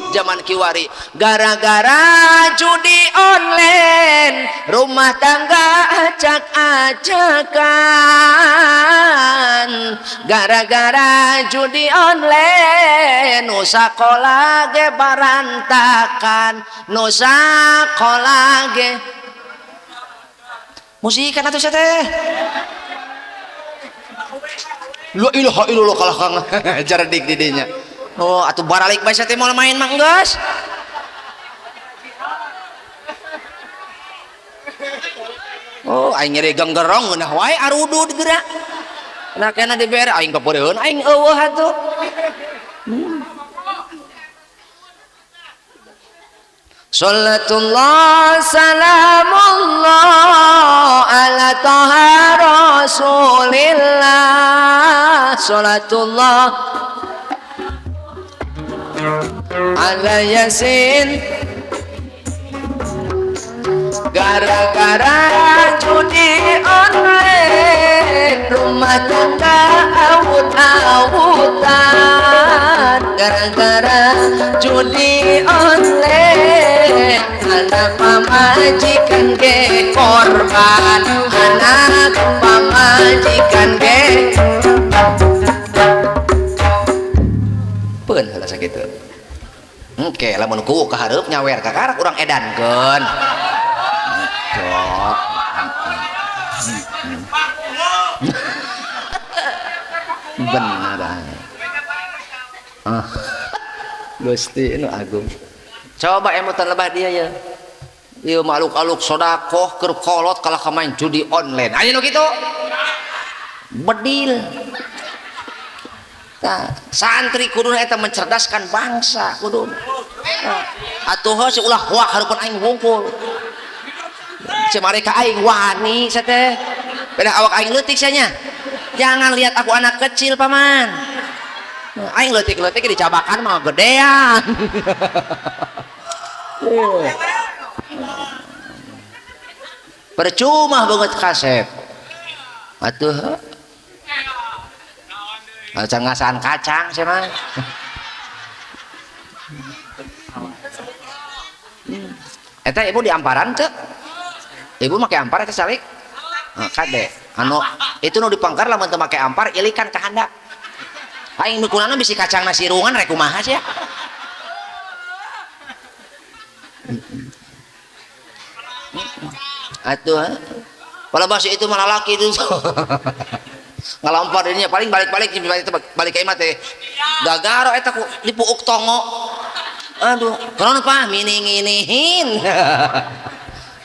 Speaker 2: Zaman kiwari gara-gara judi online rumah tangga acak-acakan, gara-gara judi online nu sakola ge barantakan, nu sakola ge musikan atuh sia teh la ilaha illallah kalah kang jaradik di dinya. Oh, atuh baralik bae teh mau main mah geus. Oh, aing nyeri genggerong geunah wae arudud geura. Nah kana dibere aing kapeureun aing eueuh atuh. Salatullah salamullah ala taha rasulillah, salatullah ala yasin, gara-gara judi online rumah tangga awut-awutan, gara-gara judi online anak pamajikan ge korban, anak pamajikan ge pun heula sakitu. Oke, lamun ku ka hareup nyawer ka karak urang edankeun. Cok. Beneran. Gusti nu agung. Coba emutan lebah dia ya. Ieu maluk-aluk sodakoh keur kolot kalah ka main judi online. Aya nu kitu? Bedil. Nah, santri kuduna eta mencerdaskan bangsa kuduna. Atuh heuh ulah hoak hareupeun aing wungkul. Cemari ka aing wani sia teh. Beda awak aing leutik sia nya. Jangan lihat aku anak kecil paman. Aing leutik-leutik dicabakan mah gedean. Percuma banget kasep. Atuh cengasan kacang sih mah. Eta ibu di amparan teu? Ibu make ampar eta salik? Kade. Anu itu nu dipangkar lamun teu make ampar ilikan ka handap. Aing mikunana bisi kacang nasi rungan rek kumaha sia? Atuh. Kalau bahasa itu malah laki itu. Ngalampar dirinya paling balik-balik balik ke imah teh gagaro eta ku dipuuk tongo, aduh kenaon Pak mining-inihin.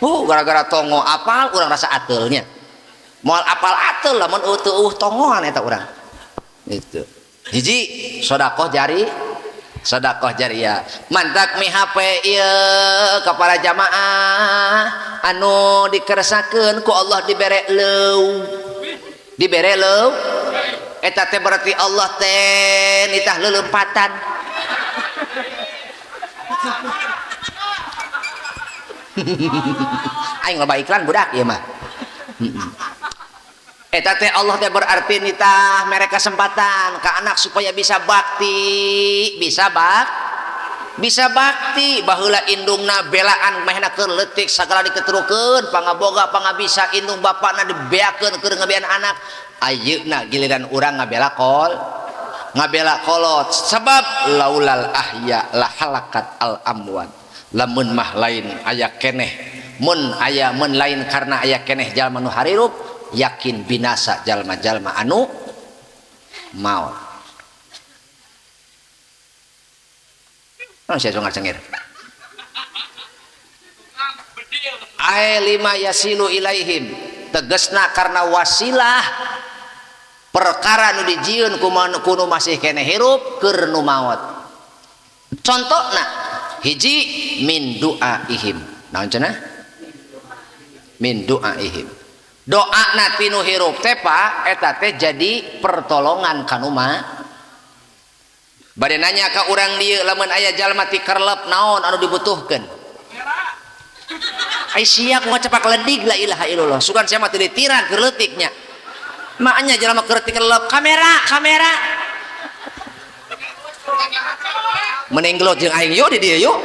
Speaker 2: Gara-gara tongo apal urang rasa atelnya moal apal atel lamun teu tongoan eta urang itu hiji sodakoh jari sedekah jariyah mantak mi HP ieu ka para jamaah anu dikeresakeun ku Allah dibere leuw eta teh berarti Allah teh nitah leuleumpatan aing loba iklan budak ieu mah eta teh Allah teh berarti nitah mere kesempatan ka anak supaya bisa bakti baheula indungna belaan mahna keur leutik sagala diketerukeun pangaboga pangabisa indung bapakna dibeakeun keur ngabean anak ayeuna giliran urang ngabela kolot sebab laulal ahya la halakat al amwat lamun mah lain aya keneh mun lain karena aya keneh jalma nu harirup yakin binasa jalma-jalma anu maut. Saya sungar cengir. Lima yasilu ilaihim tegesna karena wasilah perkara nu dijieun kuno masih kene hirup keur nu maot. Contohna hiji min duaihim. Naon cenah? Min duaihim. Doa na tinu hirup teh Pak eta teh jadi pertolongan ka nu mah bade nanya ka urang dieu lamun aya jalma ti kerlep naon anu dibutuhkeun ai sia kumaha cepak ledig la ilaha illallah sugan sia mah teu ditiran keur leutiknya makanya jalma keur ti kerlep kamera mending gelot jeung aing yo di dieu yo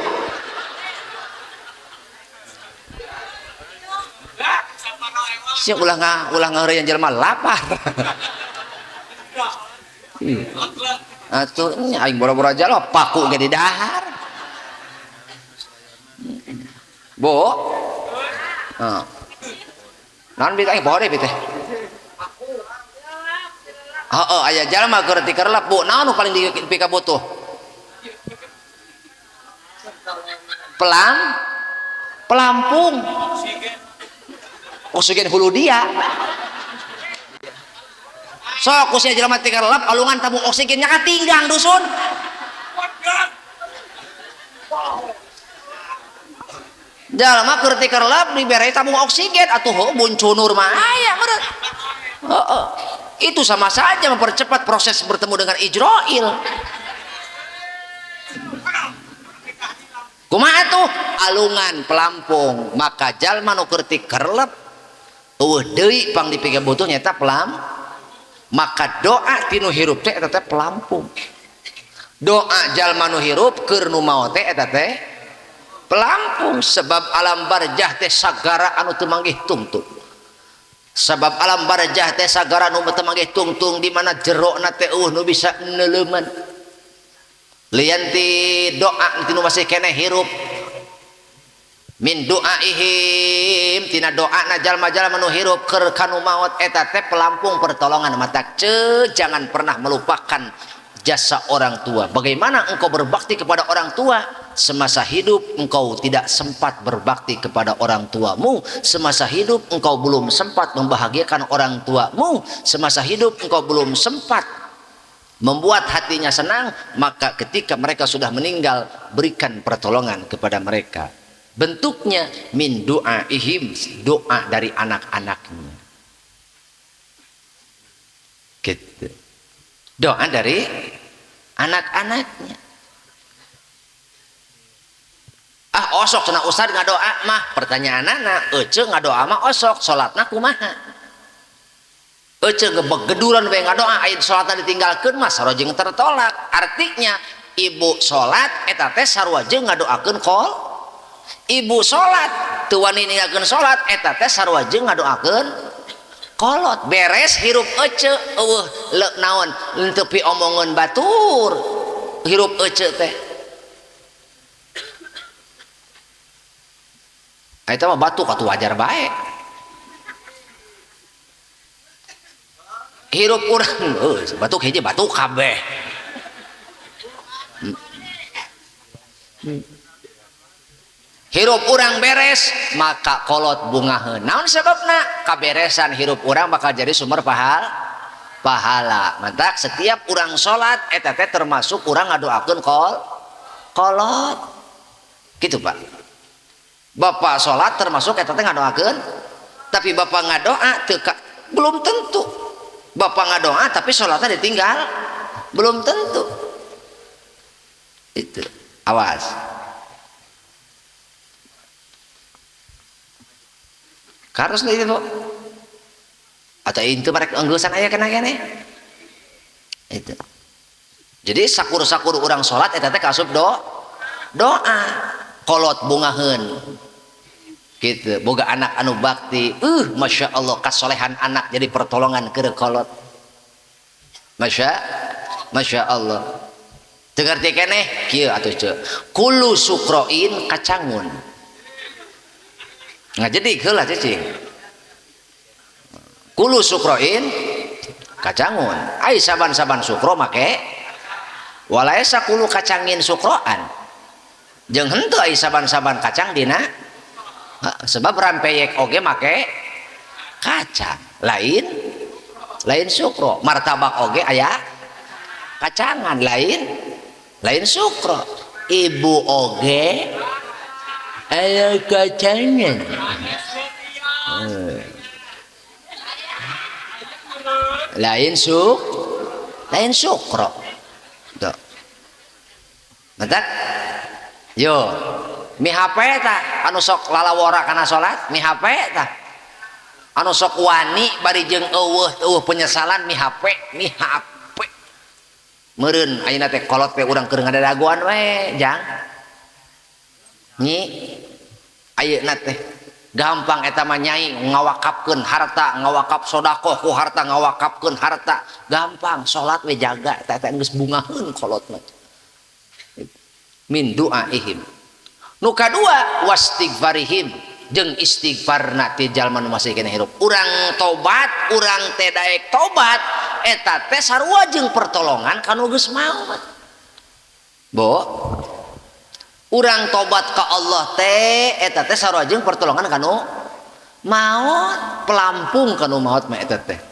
Speaker 2: sia ulah ngeureun jelema lapar atuh aing boro-boro aja lo paku ge di dahar bo naon bi aing bore bi teh heeh aya jalma keur ti kerlep bu naon nu paling dikabutuh pelampung oksigen hulu dia sok usia jelema ti kerlep alungan tabung oksigennya katinggang dusun jalma keur ti kerlep dibere tabung oksigen atuh buncunur mah aya meureun itu sama saja mempercepat proses bertemu dengan Ijrail kumaha tuh alungan pelampung maka jalma nu keur ti kerlep deui pang dipikir butuh nyata maka doa tinu hirup teh eta teh pelampung doa jalma nu hirup keur nu maot teh eta teh pelampung sebab alam barjah teh sagara anu teu manggih tungtung sebab alam barjah teh sagara nu teu manggih tungtung di mana jerona teh nu bisa neuleuman lianti doa tinu masih keneh hirup min duaihim tina doa na jalma-jalma nu hirup keur kanu maot eta teh pelampung pertolongan matak jangan pernah melupakan jasa orang tua. Bagaimana engkau berbakti kepada orang tua semasa hidup engkau tidak sempat berbakti kepada orang tuamu, semasa hidup engkau belum sempat membahagiakan orang tuamu, semasa hidup engkau belum sempat membuat hatinya senang, maka ketika mereka sudah meninggal berikan pertolongan kepada mereka. Bentuknya min du'aihim, doa dari anak-anaknya gitu. Doa dari anak-anaknya. Osok cenah ustad ngadoa mah pertanyaan anak ece ngadoa mah osok salatna kumaha ece geduran we ngadoa aya salatna ditinggalkeun mah sarojeng tertolak. Artinya ibu salat eta teh sarua jeung ngadoakeun qol ibu salat teu wani ninggalkeun salat eta teh sarua jeung ngadoakeun kolot beres hirup ece eueuh naon teu pi omongeun batur hirup ece teh eta mah batuk atuh wajar bae hirup urang batuk hiji batuk kabeh hirup urang beres maka kolot bungaheun naon sababna kaberesan hirup urang bakal jadi sumber pahala. Mantap, setiap orang sholat eta teh termasuk orang ngadoakeun kolot gitu Pak. Bapak sholat termasuk eta teh ngadoakeun, tapi bapak ngadoa teu belum tentu. Bapak ngadoa tapi sholatnya ditinggal belum tentu. Itu awas. Harus nih itu atau itu mereka enggusan ayah kena kene itu. Jadi sakur-sakur orang sholat eta teh kasub doa kolot bungaheun gitu, boga anak anu bakti, masya Allah kasolehan anak jadi pertolongan ke kolot, masya Allah. Dengerti keneh kieu atuh ceu kulu sukroin kacangun nggak jadi heula cicing kulu sukroin kacangun ai saban-saban sukro make walaesa kulu kacangin sukroan jeung henteu ai saban-saban kacang dina sebab rampeyek oge make kacang lain sukro, martabak oge aya kacangan lain sukro, ibu oge aya kacangan lain sukro tuh mantap. Yo mi HP tah anu sok lalawora kana salat mi HP tah anu sok wani bari jeung eueuh penyesalan mi HP meureun ayeuna teh kolot teh urang keur ngadadagoan we jang nyi ayeuna teh gampang eta mah nyai ngawakapkeun harta ngawakap sedekah ku harta ngawakapkeun harta gampang salat we jaga eta teh geus bungaheun kolot mah min duaihim. Nu kadua wastighfarihim jeung istighfarna ti jalma nu masih kena hirup. Urang tobat, urang teh daek tobat eta teh sarua jeung pertolongan kanu geus maot. Bo urang tobat ka Allah teh eta teh sarua jeung pertolongan kanu maot, pelampung kanu maot mah eta teh.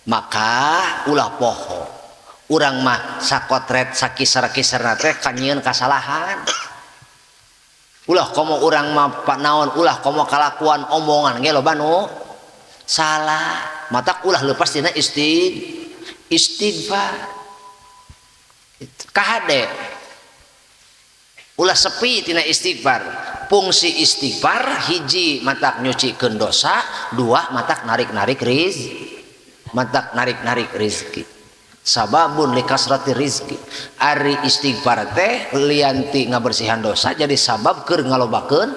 Speaker 2: Maka ulah poho. Urang mah sakotret sakisar-kisarna teh kanyieun kasalahan. Ulah komo urang mah naon ulah komo kalakuan omongan ge loba nu salah. Matak ulah leupas dina istighfar. Kahade ulah sepi tina istighfar. Fungsi istighfar hiji matak nyucikeun dosa, dua matak narik-narik rezeki. Sababun likasrati rizki ari istighfar teh lianti ngabersihan dosa jadi sabab keur ngalobakeun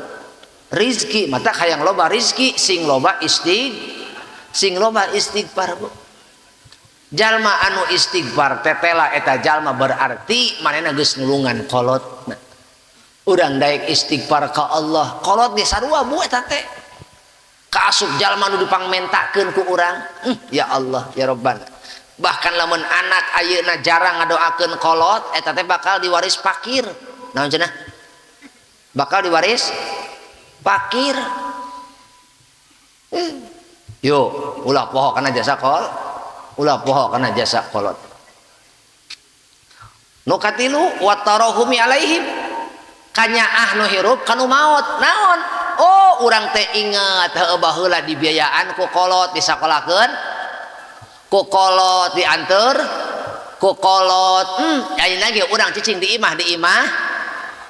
Speaker 2: rizki mata hayang loba rizki sing loba istighfar bu. Jalma anu istighfar tetela eta jalma berarti manehna geus nulungan kolot. Urang daek istighfar ka Allah kolot ge sarua bu eta teh kaasup jalma nu dipangmentakeun ku urang ya Allah ya Rabbana. Bahkan lamun anak ayeuna jarang ngadoakeun kolot eta teh bakal diwaris fakir. Naon cenah? Bakal diwaris fakir. Yo, ulah poho kana jasa kolot. Nu katilu wa tarahumi alaihim kanyaah nu hirup kanu maot. Naon? Oh, urang teh inget heueuh baheula dibiayaan ku kolot disakolakeun. Ku kolot diantar ku kolot ayeuna ge urang cicing di imah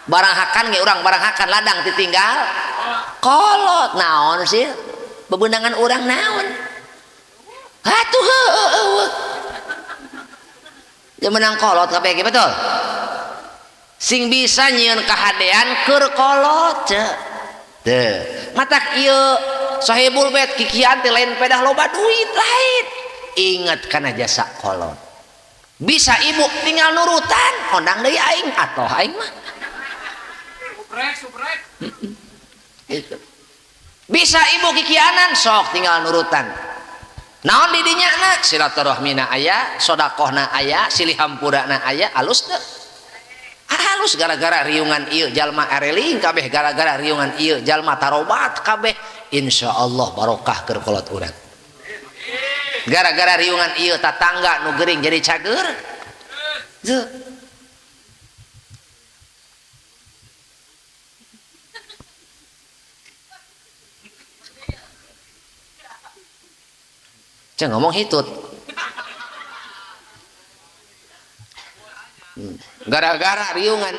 Speaker 2: barang hakan ge urang barang hakan ladang ditinggal kolot naon sih bebeunangan urang naon atuh heueuh dia menang kolot kabeh ge betul sing bisa nyieun kahadean keur kolot teu matak ieu sahibul bait kikian teh lain pedah loba duit lain. Ingat kana jasa kolot bisa ibu tinggal nurutan ondang deui aing atoh aing mah subrek itu bisa ibu kikianan sok tinggal nurutan naon di dinya na silaturahmina aya sedekahna aya silih hampurana aya alus teu halus gara-gara riungan ieu jalma areling kabeh gara-gara riungan ieu jalma tarobat kabeh insyaallah barokah keur kolot urang gara-gara riungan ieu tatangga nu gering jadi cager tuh. Ceng ngomong hitut gara-gara riungan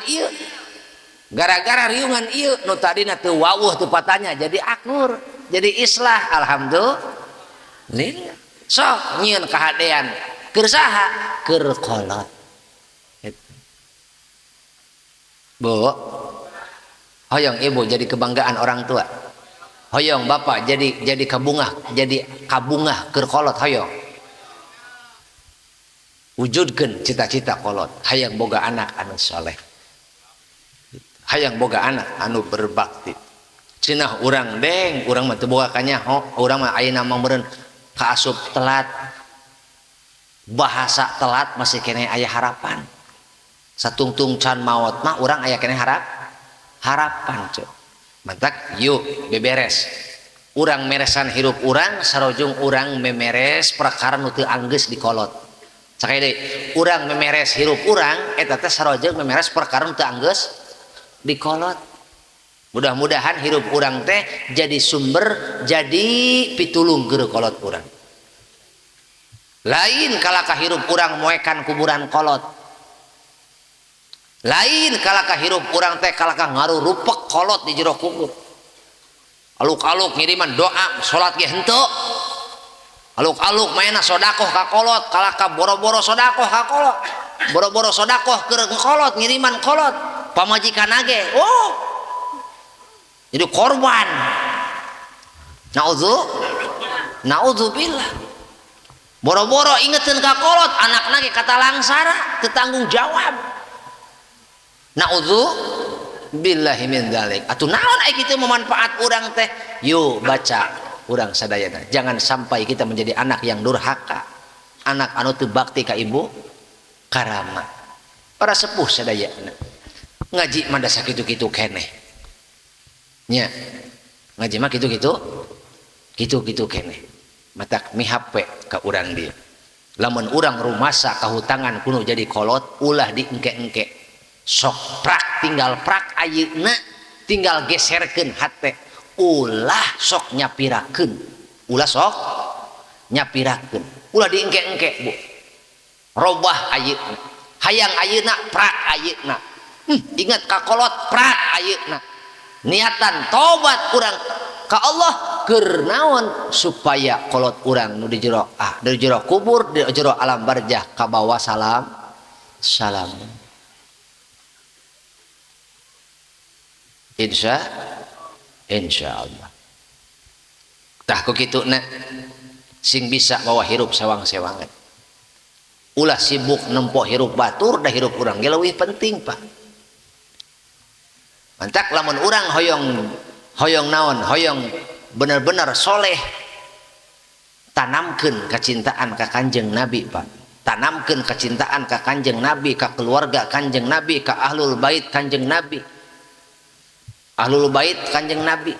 Speaker 2: ieu nu tadina teu wawuh teu patanya jadi akur jadi islah alhamdulillah sok nyieun kahadean keur saha keur kolot Bu hoyong ibu jadi kebanggaan orang tua hoyong bapak jadi kabungah keur kolot hoyong wujudkeun cita-cita kolot hayang boga anak anu soleh hayang boga anak anu berbakti cenah urang deng urang mah teu boga kanyaho urang mah ayeuna mah meureun kaasup telat bahasa telat masih kene aya harapan satungtung can maot mah urang aya kene harapan cuk mantak yuk beberes urang meresan hirup urang sarojung urang memeres perkara nu teu anggeus dikolot sakaya deui urang memeres hirup urang eta teh sarojung memeres perkara nu teu anggeus dikolot mudah-mudahan hirup urang teh jadi sumber jadi pitulung keur kolot urang lain kalaka hirup urang moekan kuburan kolot lain kalaka hirup urang teh kalaka ngarurupek kolot di jero kubur aluk-aluk ngiriman doa salat ge henteu aluk-aluk maena sodakoh ka kolot kalaka boro-boro sodakoh ka kolot boro-boro sodakoh keur kolot ngiriman kolot pamajikan ge oh jadi korban naudzubillah boro-boro ingetin ka kolot anakna ge kata langsara teu tanggung jawab naudzubillahi min dzalik atuh naon aya kitu memanfaat urang teh yuk baca urang sadayana jangan sampai kita menjadi anak yang durhaka anak anu teu bakti ka ibu karama para sepuh sadayana ngaji mah da sakitu-kitu keneh nya ngaji mah kitu-kitu keneh matak mihap we ka urang dieu lamun urang rumasa kahutangan kuno jadi kolot ulah diengke-engke sok prak tinggal prak ayeuna tinggal geserkeun hate ulah sok nyapirakeun ulah diengke-engke Bu robah ayeuna hayang ayeuna prak ayeuna ingat ka kolot prak ayeuna niatan tobat urang ka Allah keur naon supaya kolot urang nu di jero kubur di jero alam barzah kabawa salam insya Allah tah ku kituna sing bisa bawa hirup sawang-sewangan ulah sibuk nempo hirup batur dah hirup urang ge leuwih penting Pak mantak lamun urang hoyong naon hoyong bener-bener soleh tanamkeun kecintaan ka Kanjeng Nabi Pak tanamkeun kecintaan ka Kanjeng Nabi ka keluarga Kanjeng Nabi ka ahlul bait Kanjeng Nabi ahlul bait Kanjeng Nabi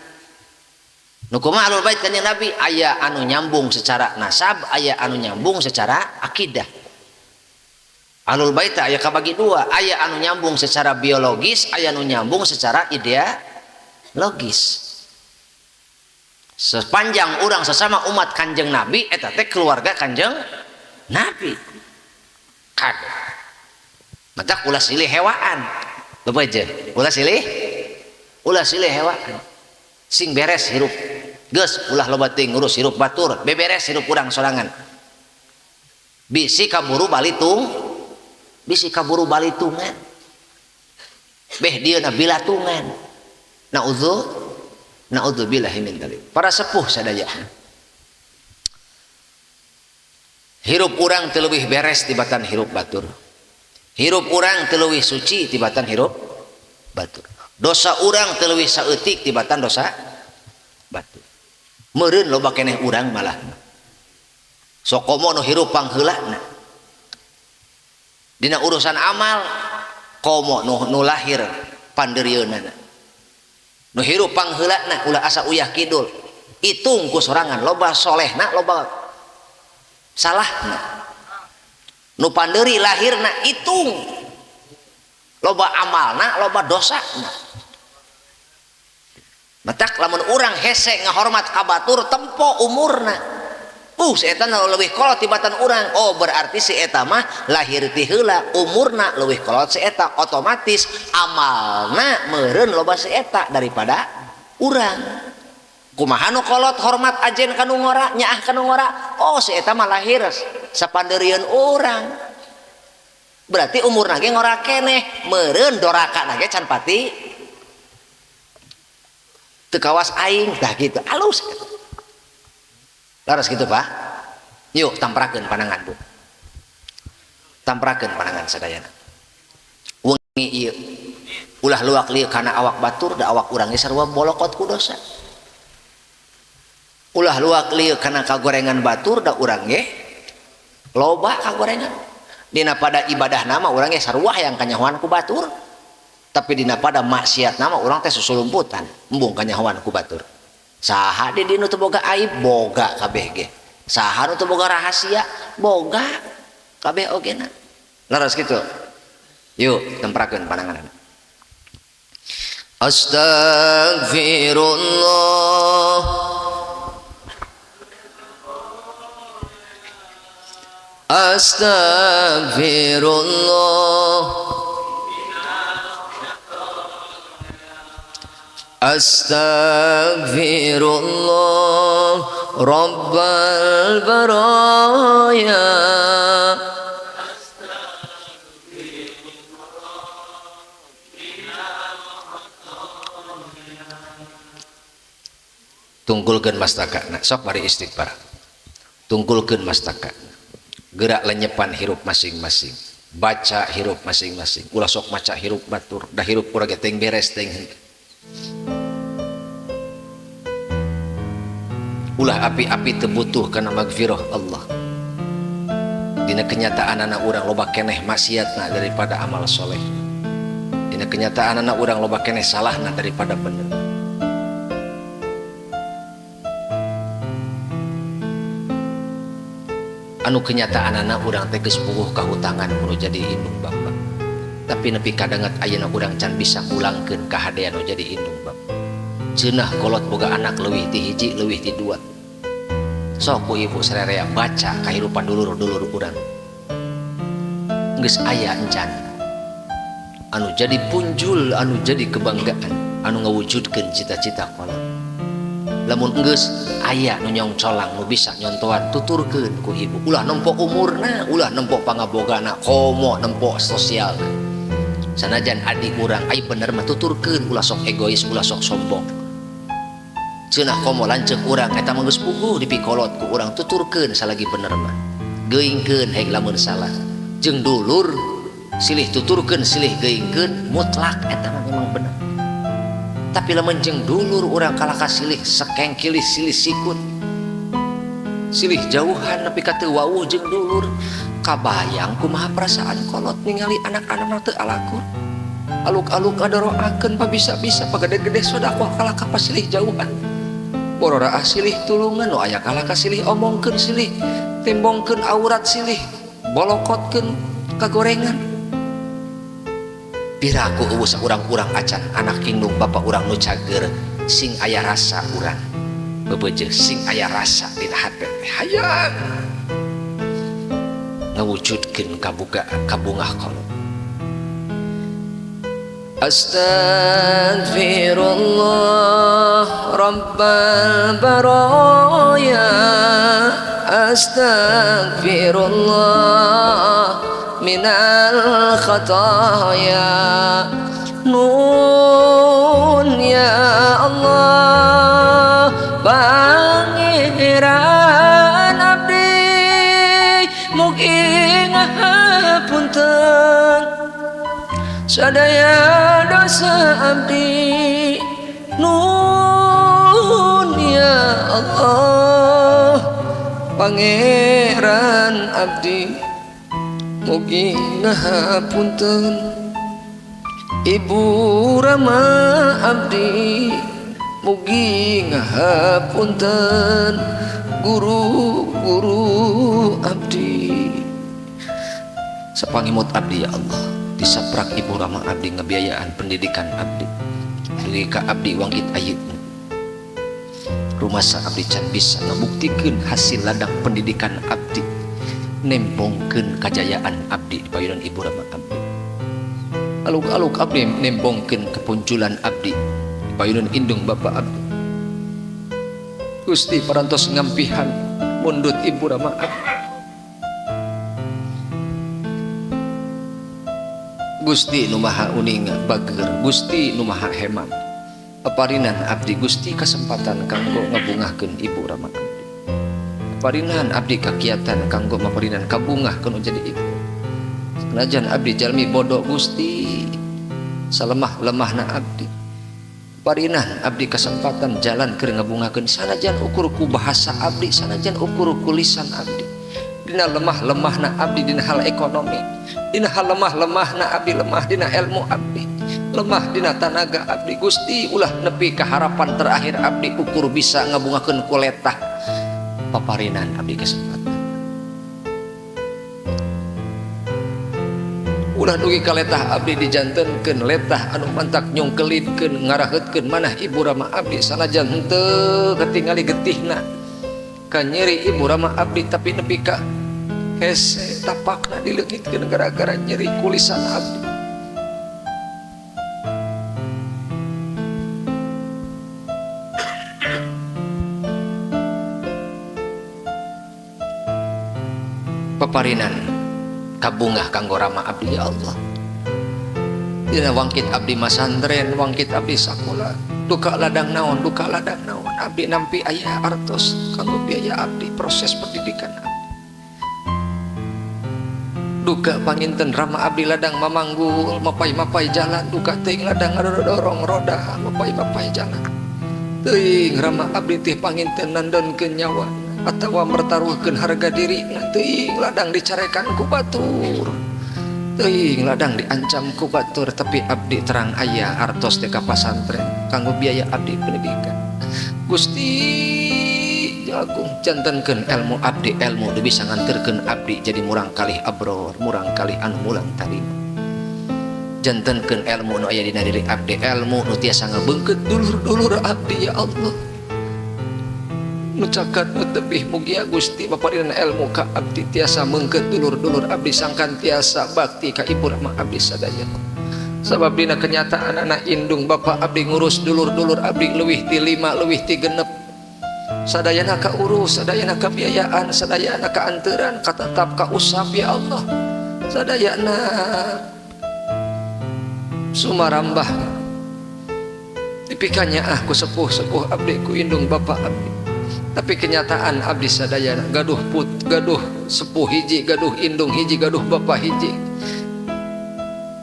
Speaker 2: nu kumaha ahlul bait Kanjeng Nabi aya anu nyambung secara nasab aya anu nyambung secara akidah ahlul bait aya kabagi dua aya anu nyambung secara biologis aya anu nyambung secara ideologis sepanjang urang sesama umat Kanjeng Nabi eta teh keluarga Kanjeng Nabi kade matak ulah silih hewaan bebeje ulah silih hewaan sing beres hirup geus ulah loba teuing ngurus hirup batur beberes hirup urang sorangan bisi kaburu balitungan beh dieuna bilatungan naudzubillahi min dzalik para sepuh sadayana hirup urang teu leuwih beres tibatan hirup batur hirup urang teu leuwih suci tibatan hirup batur dosa urang teu leuwih saeutik tibatan dosa batur meureun loba keneh urang malah sok komo nu hirup pangheulana dina urusan amal komo nu lahir pandeurieunana nu hirup pangheulana ulah asa uyah kidul itung ku sorangan loba solehna loba salah nu panderi lahirna hitung loba amalna loba dosana matak lamun urang hese ngahormat ka batur tempo umurna si eta leuwih kolot tibatan urang oh berarti si eta mah lahir ti heula umurna leuwih kolot si eta otomatis amalna meureun loba si eta daripada urang kumaha nu kolot hormat ajen ka nu ngora nyaah ka nu ngora oh si eta mah lahir sapandeurieun urang berarti umurna ge ngora keneh meureun dorakana ge can pati teu kawas aing tah kitu alus laras gitu Pak yuk tamprakeun panangan Bu tamprakeun panangan sadayana wengi ieu ulah luak lieu kana awak batur da awak urang ge sarua bolokot ku dosa ulah luak lieu kana kagorengan batur da urang ge loba kagorengan dina pada ibadah nama urang ge sarua hayang kanyahoan ku batur tapi dina pada maksiat nama urang teh susulumputan embung kanyahoan ku batur saha di dinu teu boga aib boga kabeh ge saha nu teu boga rahasia boga kabeh ogena laras kitu yuk temprakeun panangan astagfirullah astagfirullah Astaghfirullah Rabbal baraya tunggulkeun mastakana sok bari istighfar tunggulkeun mastakana gerak lenyepan hirup masing-masing baca hirup masing-masing ulah sok maca hirup batur dah hirup urang ge teng beres teng ulah api-api terbutuh karena magfirah Allah dina kenyataan anak urang loba keneh maksiatna daripada amal soleh dina kenyataan anak urang loba keneh salahna daripada bener anu kenyataan anak urang teh geus puguh kahutangan kudu jadi indung bapak tapi nepi kadangat ayeuna urang can bisa ngulangkeun kahadean nu jadi indung bapak cenah kolot boga anak leuwih ti hiji leuwih ti dua sok ku ibu sarerea baca kahirupan dulur-dulur urang geus aya encan anu jadi punjul anu jadi kebanggaan anu ngawujudkeun cita-cita kolot lamun geus aya nu nyong colang nu bisa nyontohan tuturkeun ku ibu ulah nempo umurna ulah nempo pangabogana komo nempo sosialna sanajan adik urang ai bener mah tuturkeun ulah sok egois ulah sok sombong cenah komo lanceuk urang eta mah geus puguh dipikolot ku urang tuturkeun salagi bener mah geuingkeun hayang lamun salah jeung dulur silih tuturkeun silih geuingkeun mutlak eta mah memang bener tapi lamun jeung dulur urang kalaka silih sekengkilih silih sikut silih jauhan nepi ka teu wawuh jeung dulur kabayang kumaha perasaan kolot ningali anak-anak teu alakur aluk-aluk ngadoroakeun pabisa-bisa pagede-gede sodakoh kalaka pasilih jauhan borora silih tulungan nu aya kalaka silih omongkeun silih tembongkeun aurat silih bolokotkeun kagorengan piraku eueuh saurang-urang acan anak indung bapak urang nu cager sing aya rasa urang bebeujeuh sing aya rasa dina hate hayang ngawujudkeun kabungah kolot Astaghfirullah Rabbal baraya Astaghfirullah minal khataya Nun ya Allah Pangeran abdi mugi ngapunten sadaya dosa abdi Nun ya Allah Pangeran abdi mugi ngapunten Ibu Rama abdi mugi ngapunten guru-guru abdi
Speaker 1: Sapangimut abdi ya Allah, disaprak ibu rama abdi ngebiayaan pendidikan abdi, diri ka abdi wangkit ayitmu rumasa abdi can bisa ngebuktikan hasil ladang pendidikan abdi, nembongkeun kajayaan abdi di payunan ibu rama abdi, aluk-aluk abdi nembongkeun kepunculan abdi di payunan indung bapak abdi. Gusti parantos ngampihan mundut ibu rama abdi. Gusti nu maha uning bager, Gusti nu maha hemat, aparinan abdi Gusti kesempatan kanggo ngabungahkeun ibu rama abdi, aparinan abdi kakiatan kanggo maparinan kabungahkeun jadi ibu. Senajan abdi jalmi bodoh Gusti, salemah-lemahna abdi, aparinan abdi kesempatan jalan keur ngabungahkeun sanajan ukur ku bahasa abdi, sanajan ukur ku lisan abdi, dina lemah-lemahna abdi dina hal ekonomi, dina hal lemah-lemahna abdi lemah dina ilmu abdi, lemah dina tanaga abdi. Gusti ulah nepi ka harapan terakhir abdi ukur bisa ngabungakeun ku letah paparinan abdi kesempatan. Ulah dugi ka letah abdi dijantenkeun letah anu mantak nyongkelitkeun ngaraheutkeun manah ibu rama abdi, sanajan henteu ketingali getihna ka nyeri ibu rama abdi, tapi nepi ka hese tapakna dileungitkeun gara-gara nyeri kulisan abdi. Paparinan kabungah kanggo rama abdi ya Allah, dina wangkit abdi masantren, wangkit abdi sakola, duka ladang naon, duka ladang naon abdi nampi aya artos kanggo biaya abdi proses pendidikan abdi. Duka panginten rama abdi ladang mamanggul mapai-mapai jalan, duka teuing ladang ngadorong roda mapai-mapai jalan, teuing rama abdi teh panginten nandonkeun nyawa atawa mertaruhkeun harga diri, teuing ladang dicarekan ku batur, teuing ladang diancam ku batur, tapi abdi terang aya artos teh ka pasantren kanggo biaya abdi pendidikan. Gusti agung jantenkeun ilmu abdi, ilmu nu bisa nganterkeun abdi jadi murang kalih abror, murang kalih anu mulang tarima. Jantenkeun ilmu nu aya dina diri abdi, ilmu nu tiasa ngabeungkeut dulur-dulur abdi ya Allah, nu caket nu tebih mugia Gusti paparinan ilmu ka abdi, tiasa meungkeut dulur-dulur abdi sangkan tiasa bakti ka ibu rama abdi sadaya. Sabab dina kenyataan anak indung bapak abdi ngurus dulur-dulur abdi leuwih ti 5 leuwih ti 6, sadayana ka urus, sadayana ka biayaan, sadayana ka anteran, ka tetap ka usap ya Allah, sadayana sumarambah dipikanya ku sepuh-sepuh abdi ku indung bapak abdi, tapi kenyataan abdi sadayana gaduh gaduh sepuh hiji, gaduh indung hiji, gaduh bapak hiji,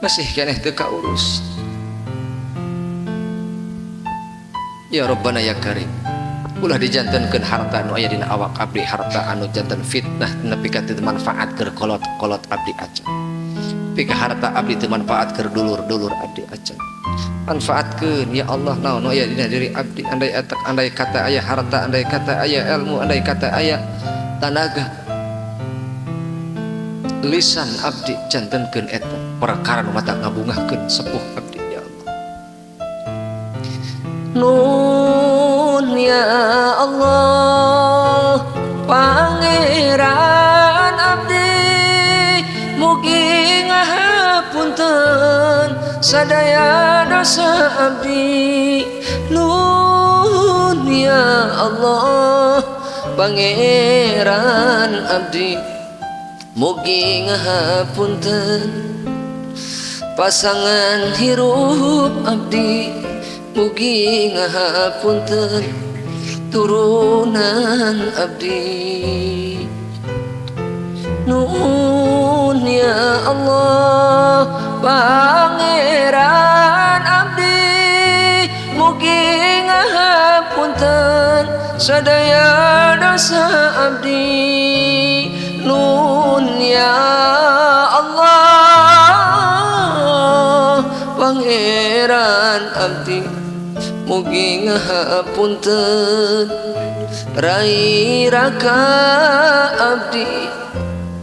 Speaker 1: masih keneh teu ka urus. Ya Rabbana ya Karim, ulah dijantenkeun harta nu aya dina awak abdi, harta anu janten fitnah nepi ka teu manfaat keur kolot-kolot abdi acan, nepi ka harta abdi teu manfaat keur dulur-dulur abdi acan. Manfaatkeun ya Allah naon nu aya dina diri abdi, andai kata aya harta, andai kata aya ilmu, andai kata aya tanaga, lisan abdi jantenkeun eta perkara nu mata ngabungahkeun sepuh abdi ya Allah. Nun ya Allah pangeran abdi, mugi ngahapunten sadaya dosa abdi. Nun ya Allah pangeran abdi, mugi ngahapunten pasangan hirup abdi, mugi ngahapunten turunan abdi. Nun ya Allah pangeran abdi, mugi ngahapunten sadaya dosa abdi. Nun ya Allah pangeran abdi, mugi ngahapunten rai raka abdi,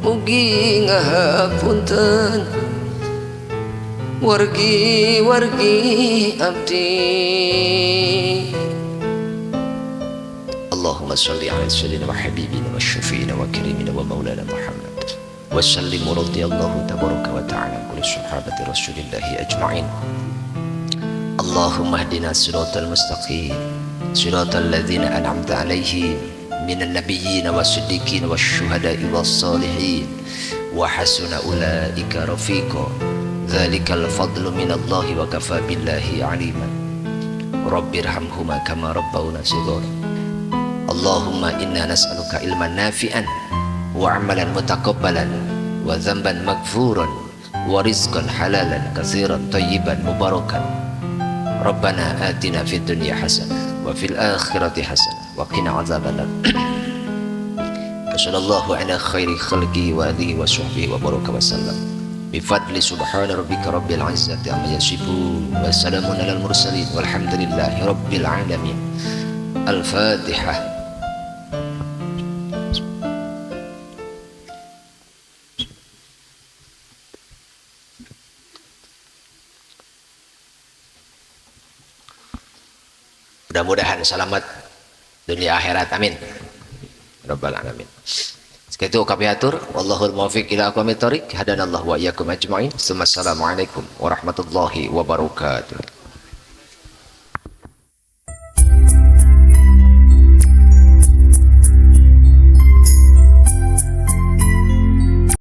Speaker 1: mugi ngahapunten wargi-wargi abdi. Allahumma salli ala sayyidina wa habibina wa syafi'ina wa karimina wa maulana Muhammad wa sallim radhiyallahu tabaraka wa ta'ala kulli sahabati rasulillahi ajma'in. Allahumma hdina siratal mustaqim siratal ladzina an'amta alaihim minan nabiyyin was-siddiqin wasyuhada'i was-salihin wa hasuna ulaika rafiqa. Dzalikal fadlu minallahi wa kafa billahi aliman. Rabbirhamhuma kama rabbauna shighara. Allahumma inna nas'aluka ilman nafi'an wa amalan mutaqabbalan wa dhanban maghfuran wa rizqan halalan katsiran thayyiban mubarakan. Rabbana atina fid dunya hasanah wa fil akhirati hasanah wa qina adzabannar. Sallallahu ala khairi khalqi wa alihi wa sahbihi wa baraka wa sallam. Bifadli subhana rabbika rabbil izzati amma yasifun wa salamun alal mursalin walhamdulillahi rabbil alamin. Al-Fatihah. Mudah-mudahan selamat dunia akhirat, amin rabbal alamin. Sekitu kami atur, wallahul muwaffiq ila aqwamit thoriq, hadanallahu wa iyyakum ajma'in. Assalamualaikum warahmatullahi wabarakatuh.